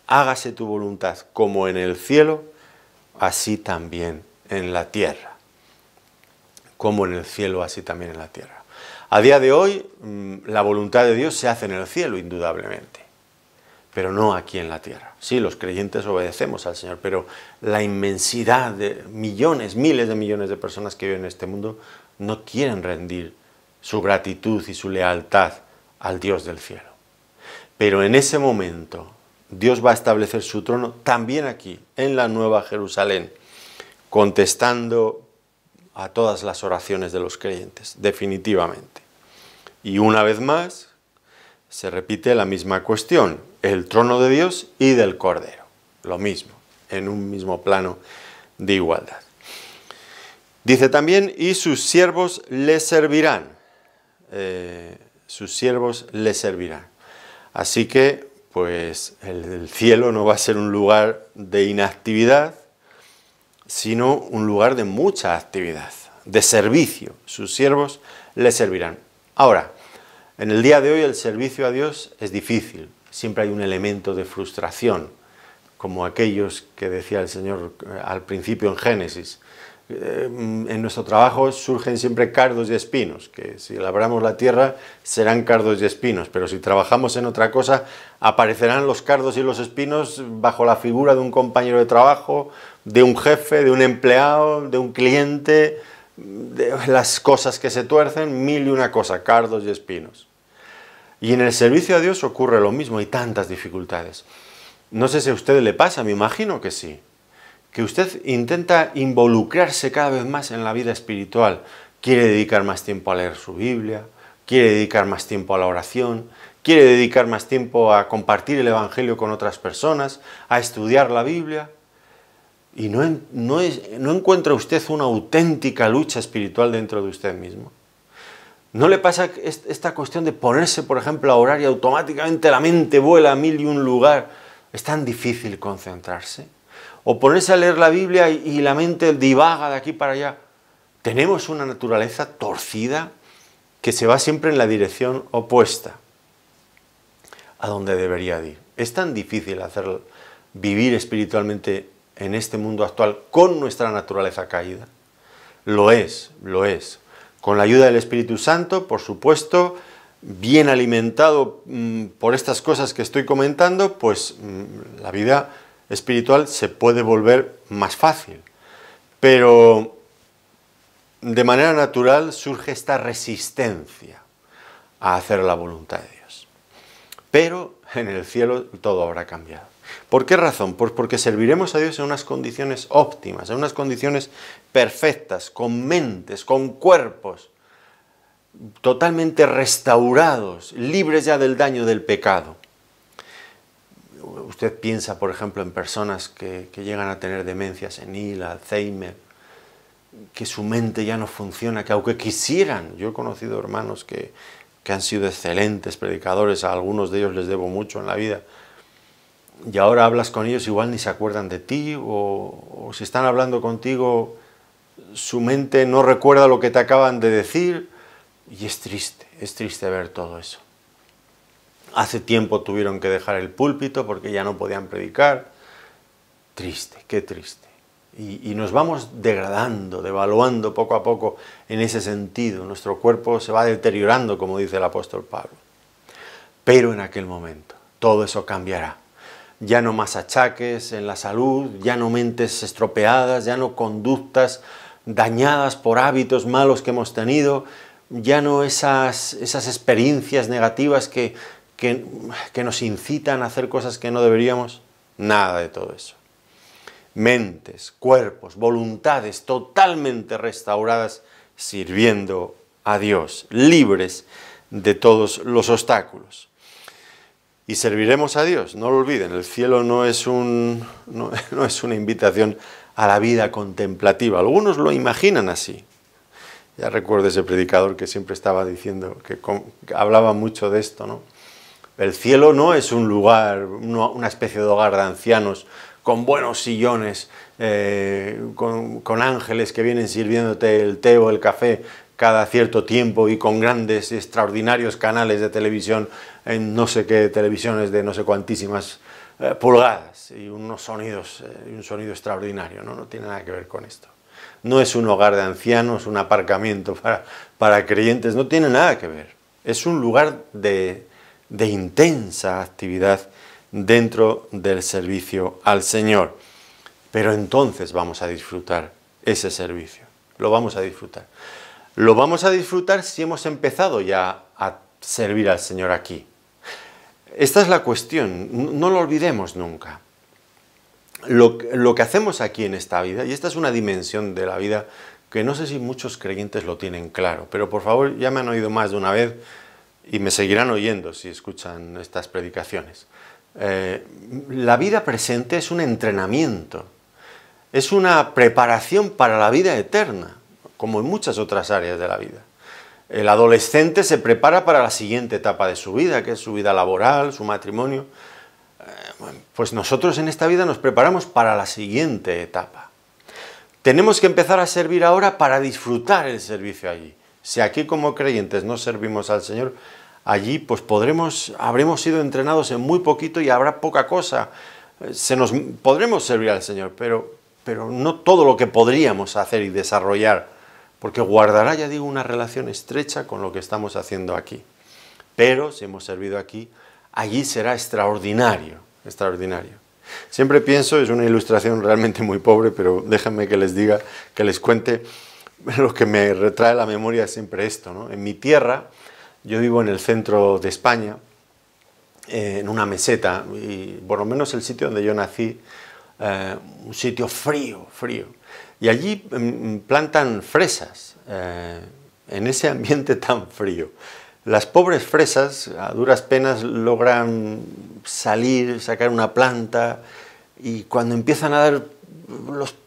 Hágase tu voluntad como en el cielo, así también en la tierra. Como en el cielo, así también en la tierra. A día de hoy, la voluntad de Dios se hace en el cielo, indudablemente, pero no aquí en la tierra. Sí, los creyentes obedecemos al Señor, pero la inmensidad de millones, miles de millones de personas que viven en este mundo no quieren rendir su gratitud y su lealtad al Dios del cielo. Pero en ese momento, Dios va a establecer su trono también aquí, en la Nueva Jerusalén, contestando a todas las oraciones de los creyentes, definitivamente. Y una vez más, se repite la misma cuestión, el trono de Dios y del Cordero, lo mismo, en un mismo plano de igualdad. Dice también, y sus siervos le servirán, sus siervos le servirán. Así que, pues, el cielo no va a ser un lugar de inactividad, sino un lugar de mucha actividad, de servicio. Sus siervos le servirán. Ahora, en el día de hoy el servicio a Dios es difícil. Siempre hay un elemento de frustración, como aquellos que decía el Señor al principio en Génesis. En nuestro trabajo surgen siempre cardos y espinos, que si labramos la tierra serán cardos y espinos, pero si trabajamos en otra cosa aparecerán los cardos y los espinos bajo la figura de un compañero de trabajo, de un jefe, de un empleado, de un cliente, de las cosas que se tuercen, mil y una cosa, cardos y espinos. Y en el servicio a Dios ocurre lo mismo, hay tantas dificultades. No sé si a usted le pasa, me imagino que sí. Que usted intenta involucrarse cada vez más en la vida espiritual, quiere dedicar más tiempo a leer su Biblia, quiere dedicar más tiempo a la oración, quiere dedicar más tiempo a compartir el Evangelio con otras personas, a estudiar la Biblia, y no encuentra usted una auténtica lucha espiritual dentro de usted mismo. ¿No le pasa esta cuestión de ponerse, por ejemplo, a orar y automáticamente la mente vuela a mil y un lugar? Es tan difícil concentrarse. O ponerse a leer la Biblia y la mente divaga de aquí para allá. Tenemos una naturaleza torcida que se va siempre en la dirección opuesta a donde debería ir. Es tan difícil vivir espiritualmente en este mundo actual con nuestra naturaleza caída. Lo es, lo es. Con la ayuda del Espíritu Santo, por supuesto, bien alimentado por estas cosas que estoy comentando, pues la vida espiritual se puede volver más fácil, pero de manera natural surge esta resistencia a hacer la voluntad de Dios. Pero en el cielo todo habrá cambiado. ¿Por qué razón? Pues porque serviremos a Dios en unas condiciones óptimas, en unas condiciones perfectas, con mentes, con cuerpos totalmente restaurados, libres ya del daño del pecado. Usted piensa, por ejemplo, en personas que llegan a tener demencia senil, Alzheimer, que su mente ya no funciona, que aunque quisieran, yo he conocido hermanos que han sido excelentes predicadores, a algunos de ellos les debo mucho en la vida, y ahora hablas con ellos, igual ni se acuerdan de ti, o si están hablando contigo, su mente no recuerda lo que te acaban de decir, y es triste, es triste ver todo eso. Hace tiempo tuvieron que dejar el púlpito porque ya no podían predicar. Triste, qué triste. Y nos vamos degradando, devaluando poco a poco en ese sentido. Nuestro cuerpo se va deteriorando, como dice el apóstol Pablo. Pero en aquel momento todo eso cambiará. Ya no más achaques en la salud, ya no mentes estropeadas, ya no conductas dañadas por hábitos malos que hemos tenido, ya no esas experiencias negativas que nos incitan a hacer cosas que no deberíamos. Nada de todo eso. Mentes, cuerpos, voluntades totalmente restauradas, sirviendo a Dios, libres de todos los obstáculos. Y serviremos a Dios, no lo olviden, el cielo no es una invitación a la vida contemplativa. Algunos lo imaginan así. Ya recuerdo ese predicador que siempre estaba diciendo, que hablaba mucho de esto, ¿no? El cielo no es un lugar, una especie de hogar de ancianos con buenos sillones, con ángeles que vienen sirviéndote el té o el café cada cierto tiempo y con grandes y extraordinarios canales de televisión en no sé qué televisiones de no sé cuantísimas pulgadas y un sonido extraordinario, ¿no? No tiene nada que ver con esto. No es un hogar de ancianos, un aparcamiento para creyentes, no tiene nada que ver. Es un lugar de intensa actividad dentro del servicio al Señor. Pero entonces vamos a disfrutar ese servicio, lo vamos a disfrutar. Lo vamos a disfrutar si hemos empezado ya a servir al Señor aquí. Esta es la cuestión, no lo olvidemos nunca. Lo que hacemos aquí en esta vida, y esta es una dimensión de la vida que no sé si muchos creyentes lo tienen claro, pero por favor ya me han oído más de una vez y me seguirán oyendo si escuchan estas predicaciones. La vida presente es un entrenamiento, es una preparación para la vida eterna, como en muchas otras áreas de la vida. El adolescente se prepara para la siguiente etapa de su vida, que es su vida laboral, su matrimonio. Pues nosotros en esta vida nos preparamos para la siguiente etapa. Tenemos que empezar a servir ahora para disfrutar el servicio allí. Si aquí como creyentes no servimos al Señor, allí pues habremos sido entrenados en muy poquito y habrá poca cosa. Podremos servir al Señor, pero no todo lo que podríamos hacer y desarrollar, porque guardará, ya digo, una relación estrecha con lo que estamos haciendo aquí. Pero si hemos servido aquí, allí será extraordinario, extraordinario. Siempre pienso, es una ilustración realmente muy pobre, pero déjenme que les diga, que les cuente lo que me retrae a la memoria siempre esto, ¿no? En mi tierra, yo vivo en el centro de España, en una meseta, y por lo menos el sitio donde yo nací, un sitio frío. Y allí plantan fresas, en ese ambiente tan frío. Las pobres fresas, a duras penas, logran sacar una planta, y cuando empiezan a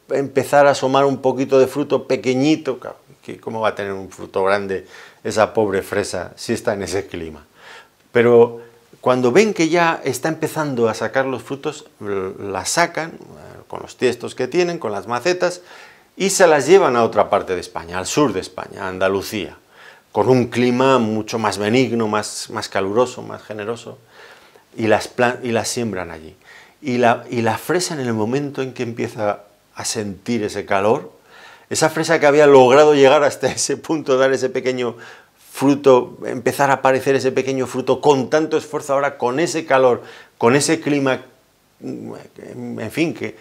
empezar a asomar un poquito de fruto pequeñito, ¿cómo va a tener un fruto grande esa pobre fresa si está en ese clima? Pero cuando ven que ya está empezando a sacar los frutos, las sacan con los tiestos que tienen, con las macetas, y se las llevan a otra parte de España, al sur de España, a Andalucía, con un clima mucho más benigno, más caluroso, más generoso, y las siembran allí. Y la fresa, en el momento en que empieza a sentir ese calor, esa fresa que había logrado llegar hasta ese punto, dar ese pequeño fruto, empezar a aparecer ese pequeño fruto con tanto esfuerzo, ahora con ese calor, con ese clima, en fin, que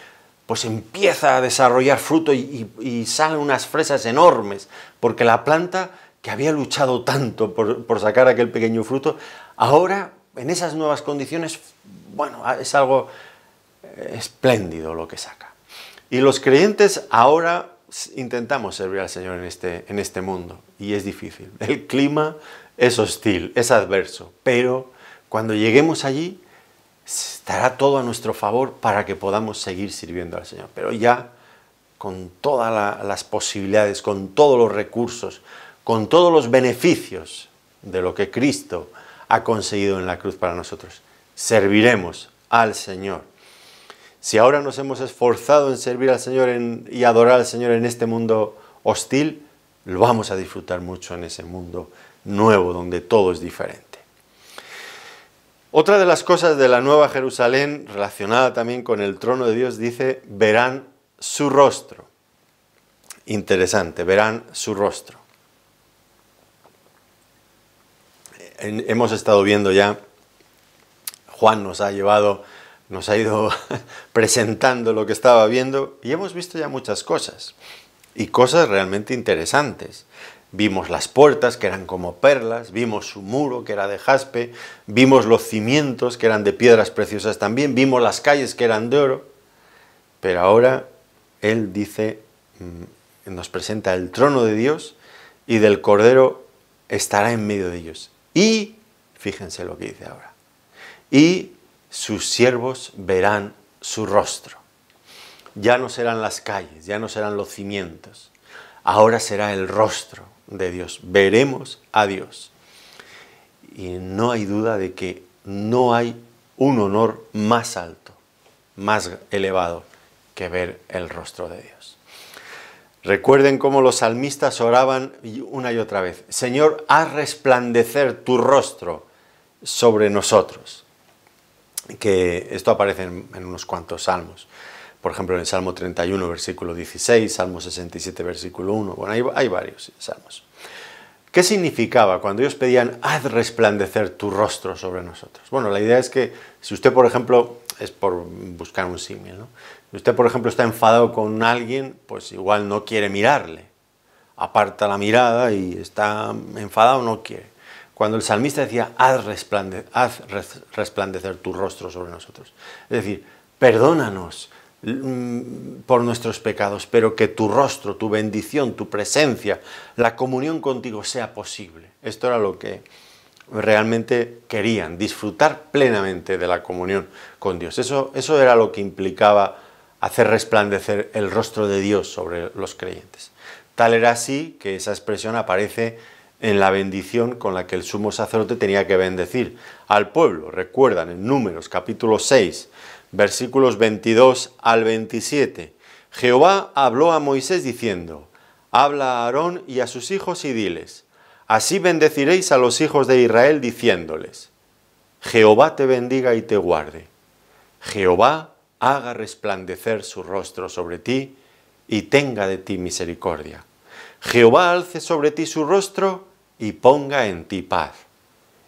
pues empieza a desarrollar fruto y salen unas fresas enormes, porque la planta que había luchado tanto por sacar aquel pequeño fruto, ahora en esas nuevas condiciones, bueno, es algo espléndido lo que saca. Y los creyentes ahora intentamos servir al Señor en este mundo, y es difícil. El clima es hostil, es adverso, pero cuando lleguemos allí estará todo a nuestro favor para que podamos seguir sirviendo al Señor, pero ya con todas las posibilidades, con todos los recursos, con todos los beneficios de lo que Cristo ha conseguido en la cruz para nosotros. Serviremos al Señor. Si ahora nos hemos esforzado en servir al Señor y adorar al Señor en este mundo hostil, lo vamos a disfrutar mucho en ese mundo nuevo, donde todo es diferente. Otra de las cosas de la Nueva Jerusalén, relacionada también con el trono de Dios, dice, verán su rostro. Interesante, verán su rostro. Hemos estado viendo ya, Juan nos ha ido presentando lo que estaba viendo y hemos visto ya muchas cosas y cosas realmente interesantes. Vimos las puertas que eran como perlas, vimos su muro que era de jaspe, vimos los cimientos que eran de piedras preciosas también, vimos las calles que eran de oro, pero ahora él dice, nos presenta el trono de Dios y del Cordero estará en medio de ellos. Y, fíjense lo que dice ahora, y sus siervos verán su rostro. Ya no serán las calles, ya no serán los cimientos, ahora será el rostro de Dios. Veremos a Dios. Y no hay duda de que no hay un honor más alto, más elevado que ver el rostro de Dios. Recuerden cómo los salmistas oraban una y otra vez, Señor, haz resplandecer tu rostro sobre nosotros. Que esto aparece en unos cuantos salmos. Por ejemplo, en el Salmo 31, versículo 16, Salmo 67, versículo 1. Bueno, hay varios salmos. ¿Qué significaba cuando ellos pedían, haz resplandecer tu rostro sobre nosotros? Bueno, la idea es que si usted, por ejemplo, es por buscar un símil, ¿no? Si usted, por ejemplo, está enfadado con alguien, pues igual no quiere mirarle. Aparta la mirada y está enfadado, no quiere. Cuando el salmista decía, haz resplandecer tu rostro sobre nosotros. Es decir, perdónanos por nuestros pecados, pero que tu rostro, tu bendición, tu presencia, la comunión contigo sea posible. Esto era lo que realmente querían, disfrutar plenamente de la comunión con Dios. Eso era lo que implicaba hacer resplandecer el rostro de Dios sobre los creyentes. Tal era así que esa expresión aparece en la bendición con la que el sumo sacerdote tenía que bendecir al pueblo. Recuerdan en Números capítulo 6, versículos 22 al 27. Jehová habló a Moisés diciendo, habla a Aarón y a sus hijos y diles, así bendeciréis a los hijos de Israel diciéndoles, Jehová te bendiga y te guarde. Jehová haga resplandecer su rostro sobre ti y tenga de ti misericordia. Jehová alce sobre ti su rostro y ponga en ti paz.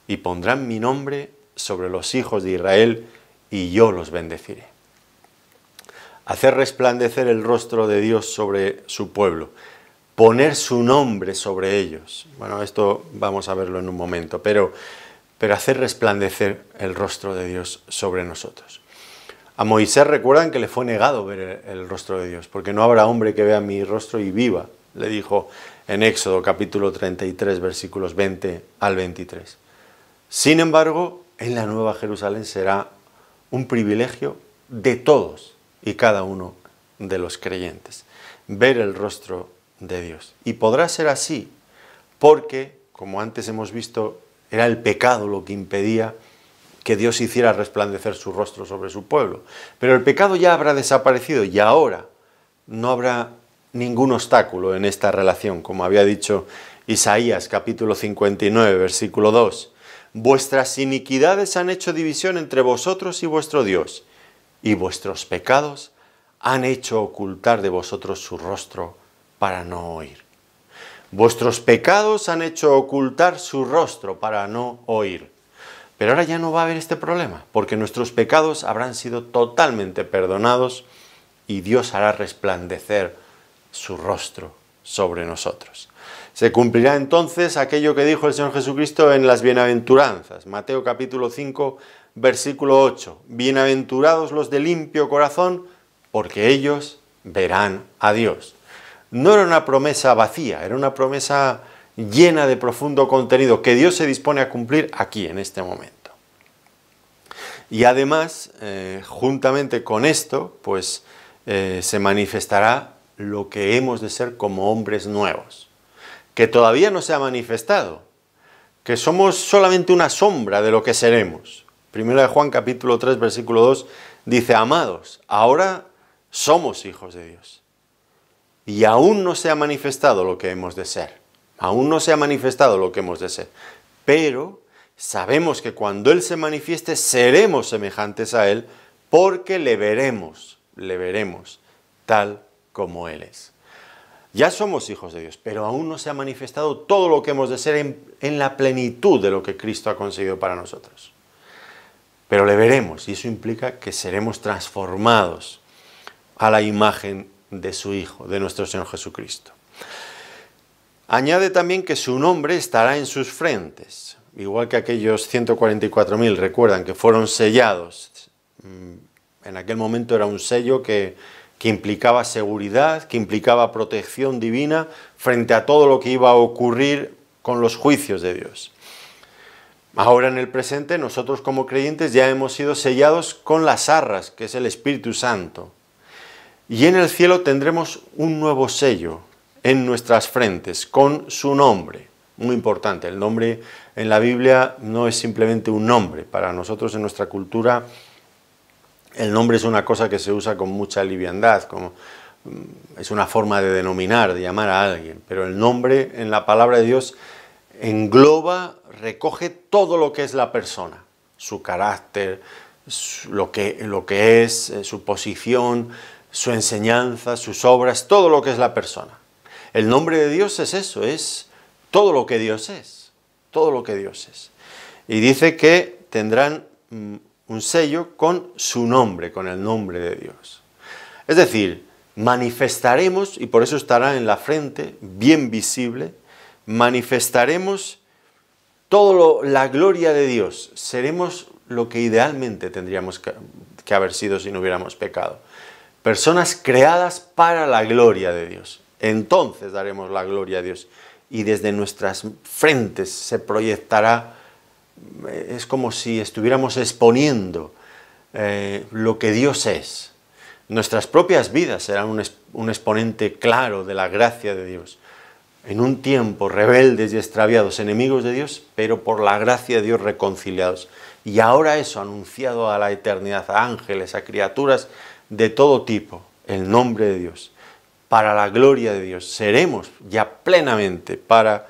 Y pondrán mi nombre sobre los hijos de Israel y yo los bendeciré. Hacer resplandecer el rostro de Dios sobre su pueblo. Poner su nombre sobre ellos. Bueno, esto vamos a verlo en un momento, pero hacer resplandecer el rostro de Dios sobre nosotros. A Moisés recuerdan que le fue negado ver el rostro de Dios, porque no habrá hombre que vea mi rostro y viva, le dijo en Éxodo capítulo 33, versículos 20 al 23. Sin embargo, en la Nueva Jerusalén será un privilegio de todos y cada uno de los creyentes, ver el rostro de Dios. Y podrá ser así, porque, como antes hemos visto, era el pecado lo que impedía que Dios hiciera resplandecer su rostro sobre su pueblo. Pero el pecado ya habrá desaparecido y ahora no habrá ningún obstáculo en esta relación, como había dicho Isaías capítulo 59, versículo 2. Vuestras iniquidades han hecho división entre vosotros y vuestro Dios, y vuestros pecados han hecho ocultar de vosotros su rostro para no oír. Vuestros pecados han hecho ocultar su rostro para no oír. Pero ahora ya no va a haber este problema, porque nuestros pecados habrán sido totalmente perdonados y Dios hará resplandecer su rostro sobre nosotros. Se cumplirá entonces aquello que dijo el Señor Jesucristo en las bienaventuranzas. Mateo capítulo 5, versículo 8. Bienaventurados los de limpio corazón, porque ellos verán a Dios. No era una promesa vacía, era una promesa llena de profundo contenido que Dios se dispone a cumplir aquí, en este momento. Y además, juntamente con esto, pues se manifestará lo que hemos de ser como hombres nuevos, que todavía no se ha manifestado, que somos solamente una sombra de lo que seremos. Primera de Juan capítulo 3, versículo 2, dice, amados, ahora somos hijos de Dios, y aún no se ha manifestado lo que hemos de ser. Aún no se ha manifestado lo que hemos de ser, pero sabemos que cuando Él se manifieste seremos semejantes a Él porque le veremos tal como Él es. Ya somos hijos de Dios, pero aún no se ha manifestado todo lo que hemos de ser en la plenitud de lo que Cristo ha conseguido para nosotros. Pero le veremos y eso implica que seremos transformados a la imagen de su Hijo, de nuestro Señor Jesucristo. Añade también que su nombre estará en sus frentes, igual que aquellos 144.000, recuerdan que fueron sellados. En aquel momento era un sello que implicaba seguridad, que implicaba protección divina frente a todo lo que iba a ocurrir con los juicios de Dios. Ahora en el presente nosotros como creyentes ya hemos sido sellados con las arras, que es el Espíritu Santo. Y en el cielo tendremos un nuevo sello en nuestras frentes, con su nombre. Muy importante, el nombre en la Biblia no es simplemente un nombre. Para nosotros en nuestra cultura el nombre es una cosa que se usa con mucha liviandad, es una forma de denominar, de llamar a alguien. Pero el nombre en la palabra de Dios engloba, recoge todo lo que es la persona, su carácter, lo que es, su posición, su enseñanza, sus obras, todo lo que es la persona. El nombre de Dios es eso, es todo lo que Dios es, todo lo que Dios es. Y dice que tendrán un sello con su nombre, con el nombre de Dios. Es decir, manifestaremos, y por eso estará en la frente, bien visible, manifestaremos toda la gloria de Dios. Seremos lo que idealmente tendríamos que haber sido si no hubiéramos pecado. Personas creadas para la gloria de Dios. Entonces daremos la gloria a Dios. Y desde nuestras frentes se proyectará, es como si estuviéramos exponiendo lo que Dios es. Nuestras propias vidas serán un exponente claro de la gracia de Dios. En un tiempo rebeldes y extraviados, enemigos de Dios, pero por la gracia de Dios reconciliados. Y ahora eso anunciado a la eternidad, a ángeles, a criaturas de todo tipo, el nombre de Dios, para la gloria de Dios. Seremos ya plenamente para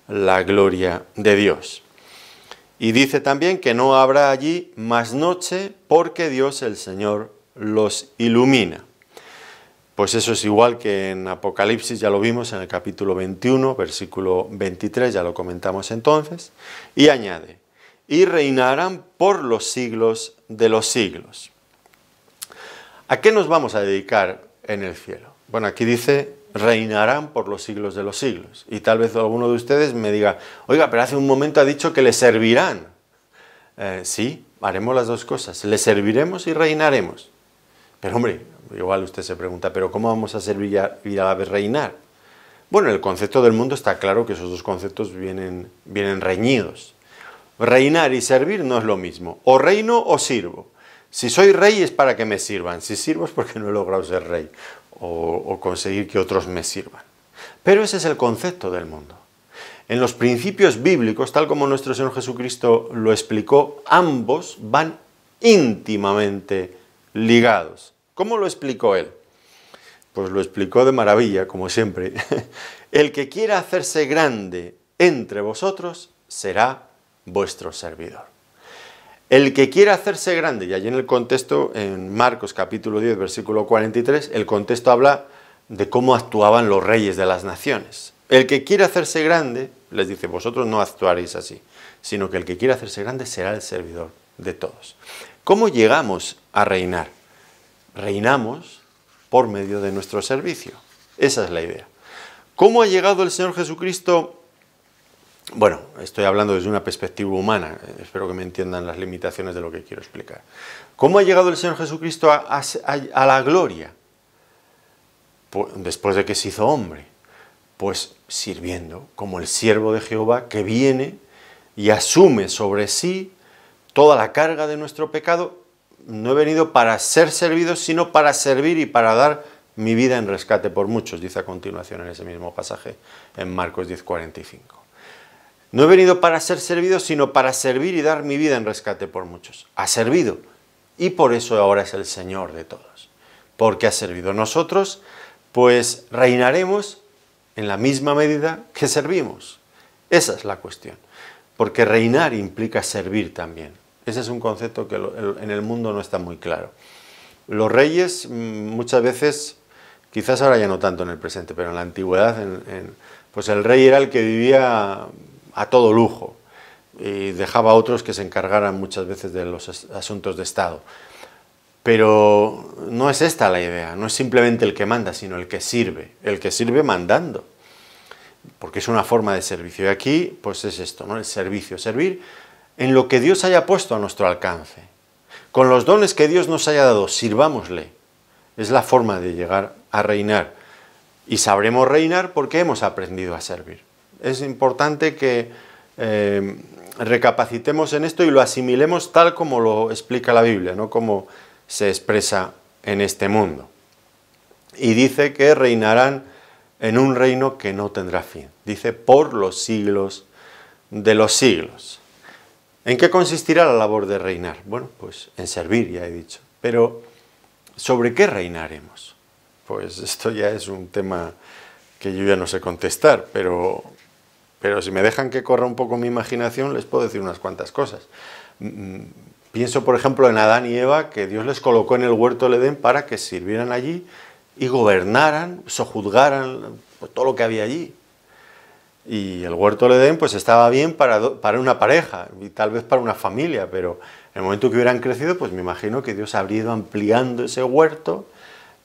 la gloria de Dios. Y dice también que no habrá allí más noche porque Dios el Señor los ilumina. Pues eso es igual que en Apocalipsis, ya lo vimos en el capítulo 21, versículo 23, ya lo comentamos entonces, y añade, y reinarán por los siglos de los siglos. ¿A qué nos vamos a dedicar en el cielo? Bueno, aquí dice, reinarán por los siglos de los siglos. Y tal vez alguno de ustedes me diga, oiga, pero hace un momento ha dicho que le servirán. Sí, haremos las dos cosas, le serviremos y reinaremos. Pero hombre, igual usted se pregunta, ¿pero cómo vamos a servir y a la vez reinar? Bueno, el concepto del mundo está claro que esos dos conceptos vienen reñidos. Reinar y servir no es lo mismo. O reino o sirvo. Si soy rey es para que me sirvan. Si sirvo es porque no he logrado ser rey o conseguir que otros me sirvan. Pero ese es el concepto del mundo. En los principios bíblicos, tal como nuestro Señor Jesucristo lo explicó, ambos van íntimamente ligados. ¿Cómo lo explicó Él? Pues lo explicó de maravilla, como siempre. El que quiera hacerse grande entre vosotros será vuestro servidor. El que quiera hacerse grande, y allí en el contexto, en Marcos capítulo 10, versículo 43, el contexto habla de cómo actuaban los reyes de las naciones. El que quiera hacerse grande, les dice, vosotros no actuaréis así, sino que el que quiera hacerse grande será el servidor de todos. ¿Cómo llegamos a reinar? Reinamos por medio de nuestro servicio. Esa es la idea. ¿Cómo ha llegado el Señor Jesucristo? Bueno, estoy hablando desde una perspectiva humana, espero que me entiendan las limitaciones de lo que quiero explicar. ¿Cómo ha llegado el Señor Jesucristo a la gloria? Pues, después de que se hizo hombre, pues sirviendo como el siervo de Jehová que viene y asume sobre sí toda la carga de nuestro pecado. No he venido para ser servido, sino para servir y para dar mi vida en rescate por muchos, dice a continuación en ese mismo pasaje, en Marcos 10:45. No he venido para ser servido, sino para servir y dar mi vida en rescate por muchos. Ha servido, y por eso ahora es el Señor de todos. Porque ha servido. Nosotros, pues, reinaremos en la misma medida que servimos. Esa es la cuestión. Porque reinar implica servir también. Ese es un concepto que en el mundo no está muy claro. Los reyes muchas veces, quizás ahora ya no tanto en el presente, pero en la antigüedad, pues el rey era el que vivía a todo lujo y dejaba a otros que se encargaran muchas veces de los asuntos de Estado. Pero no es esta la idea, no es simplemente el que manda, sino el que sirve mandando, porque es una forma de servicio. Y aquí, pues es esto, ¿no? El servicio, servir en lo que Dios haya puesto a nuestro alcance. Con los dones que Dios nos haya dado, sirvámosle. Es la forma de llegar a reinar. Y sabremos reinar porque hemos aprendido a servir. Es importante que recapacitemos en esto y lo asimilemos tal como lo explica la Biblia, no como se expresa en este mundo. Y dice que reinarán en un reino que no tendrá fin. Dice, por los siglos de los siglos. ¿En qué consistirá la labor de reinar? Bueno, pues en servir, ya he dicho. Pero, ¿sobre qué reinaremos? Pues esto ya es un tema que yo ya no sé contestar, pero si me dejan que corra un poco mi imaginación, les puedo decir unas cuantas cosas. Pienso, por ejemplo, en Adán y Eva, que Dios les colocó en el huerto del Edén para que sirvieran allí y gobernaran, sojuzgaran pues, todo lo que había allí. Y el huerto del Edén pues estaba bien para una pareja y tal vez para una familia, pero en el momento que hubieran crecido, pues me imagino que Dios habría ido ampliando ese huerto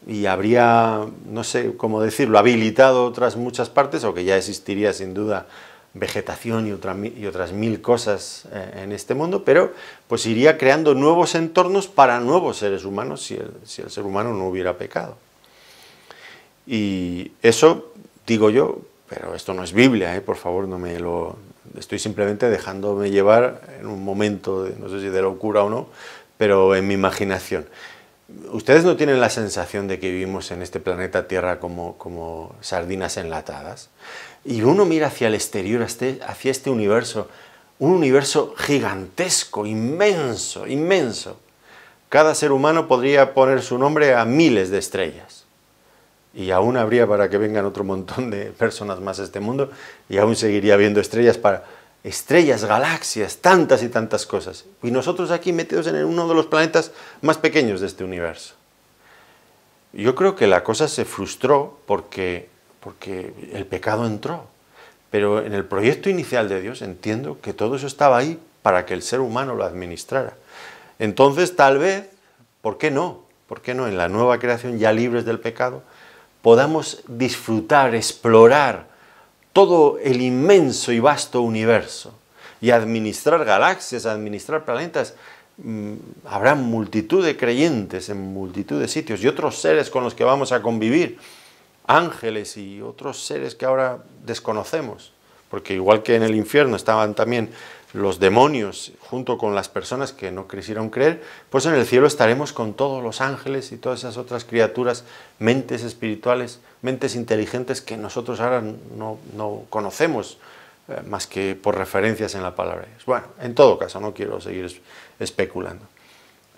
y habría, no sé cómo decirlo, habilitado otras muchas partes, o que ya existiría sin duda vegetación y otras mil cosas en este mundo, pero pues iría creando nuevos entornos para nuevos seres humanos si el ser humano no hubiera pecado. Y eso digo yo, pero esto no es Biblia, por favor, no me lo... Estoy simplemente dejándome llevar en un momento, no sé si de locura o no, pero en mi imaginación. ¿Ustedes no tienen la sensación de que vivimos en este planeta Tierra como sardinas enlatadas? Y uno mira hacia el exterior, hacia este universo, un universo gigantesco, inmenso, inmenso. Cada ser humano podría poner su nombre a miles de estrellas. Y aún habría para que vengan otro montón de personas más a este mundo, y aún seguiría habiendo estrellas, galaxias, tantas y tantas cosas. Y nosotros aquí metidos en uno de los planetas más pequeños de este universo. Yo creo que la cosa se frustró porque el pecado entró. Pero en el proyecto inicial de Dios entiendo que todo eso estaba ahí para que el ser humano lo administrara. Entonces, tal vez, ¿por qué no? ¿Por qué no en la nueva creación, ya libres del pecado, podamos disfrutar, explorar todo el inmenso y vasto universo y administrar galaxias, administrar planetas? Habrá multitud de creyentes en multitud de sitios y otros seres con los que vamos a convivir, ángeles y otros seres que ahora desconocemos, porque igual que en el infierno estaban también los demonios junto con las personas que no quisieron creer, pues en el cielo estaremos con todos los ángeles y todas esas otras criaturas, mentes espirituales, mentes inteligentes que nosotros ahora no conocemos más que por referencias en la palabra de Dios. Bueno, en todo caso, no quiero seguir especulando.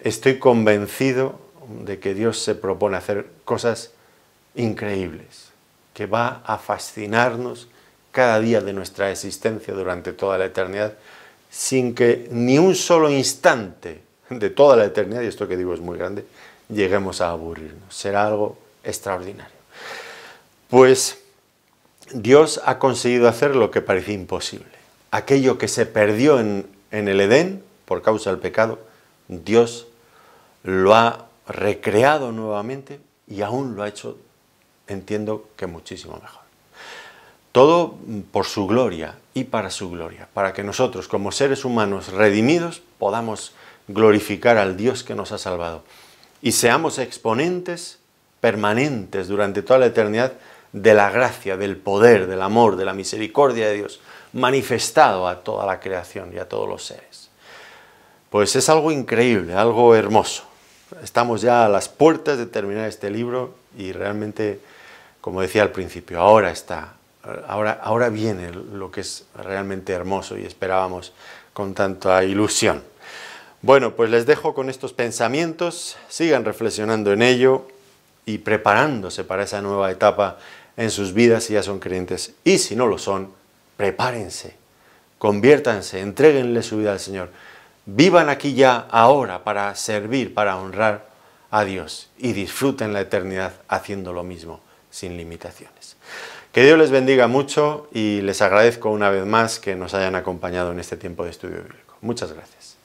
Estoy convencido de que Dios se propone hacer cosas increíbles, que va a fascinarnos cada día de nuestra existencia durante toda la eternidad, sin que ni un solo instante de toda la eternidad, y esto que digo es muy grande, lleguemos a aburrirnos. Será algo extraordinario. Pues Dios ha conseguido hacer lo que parecía imposible. Aquello que se perdió en el Edén por causa del pecado, Dios lo ha recreado nuevamente y aún lo ha hecho, entiendo que muchísimo mejor. Todo por su gloria y para su gloria, para que nosotros como seres humanos redimidos podamos glorificar al Dios que nos ha salvado y seamos exponentes permanentes durante toda la eternidad de la gracia, del poder, del amor, de la misericordia de Dios manifestado a toda la creación y a todos los seres. Pues es algo increíble, algo hermoso. Estamos ya a las puertas de terminar este libro y realmente, como decía al principio, ahora viene lo que es realmente hermoso y esperábamos con tanta ilusión. Bueno, pues les dejo con estos pensamientos, sigan reflexionando en ello y preparándose para esa nueva etapa en sus vidas si ya son creyentes, y si no lo son, prepárense, conviértanse, entréguenle su vida al Señor, vivan aquí ya, ahora, para servir, para honrar a Dios, y disfruten la eternidad haciendo lo mismo, sin limitaciones. Que Dios les bendiga mucho y les agradezco una vez más que nos hayan acompañado en este tiempo de estudio bíblico. Muchas gracias.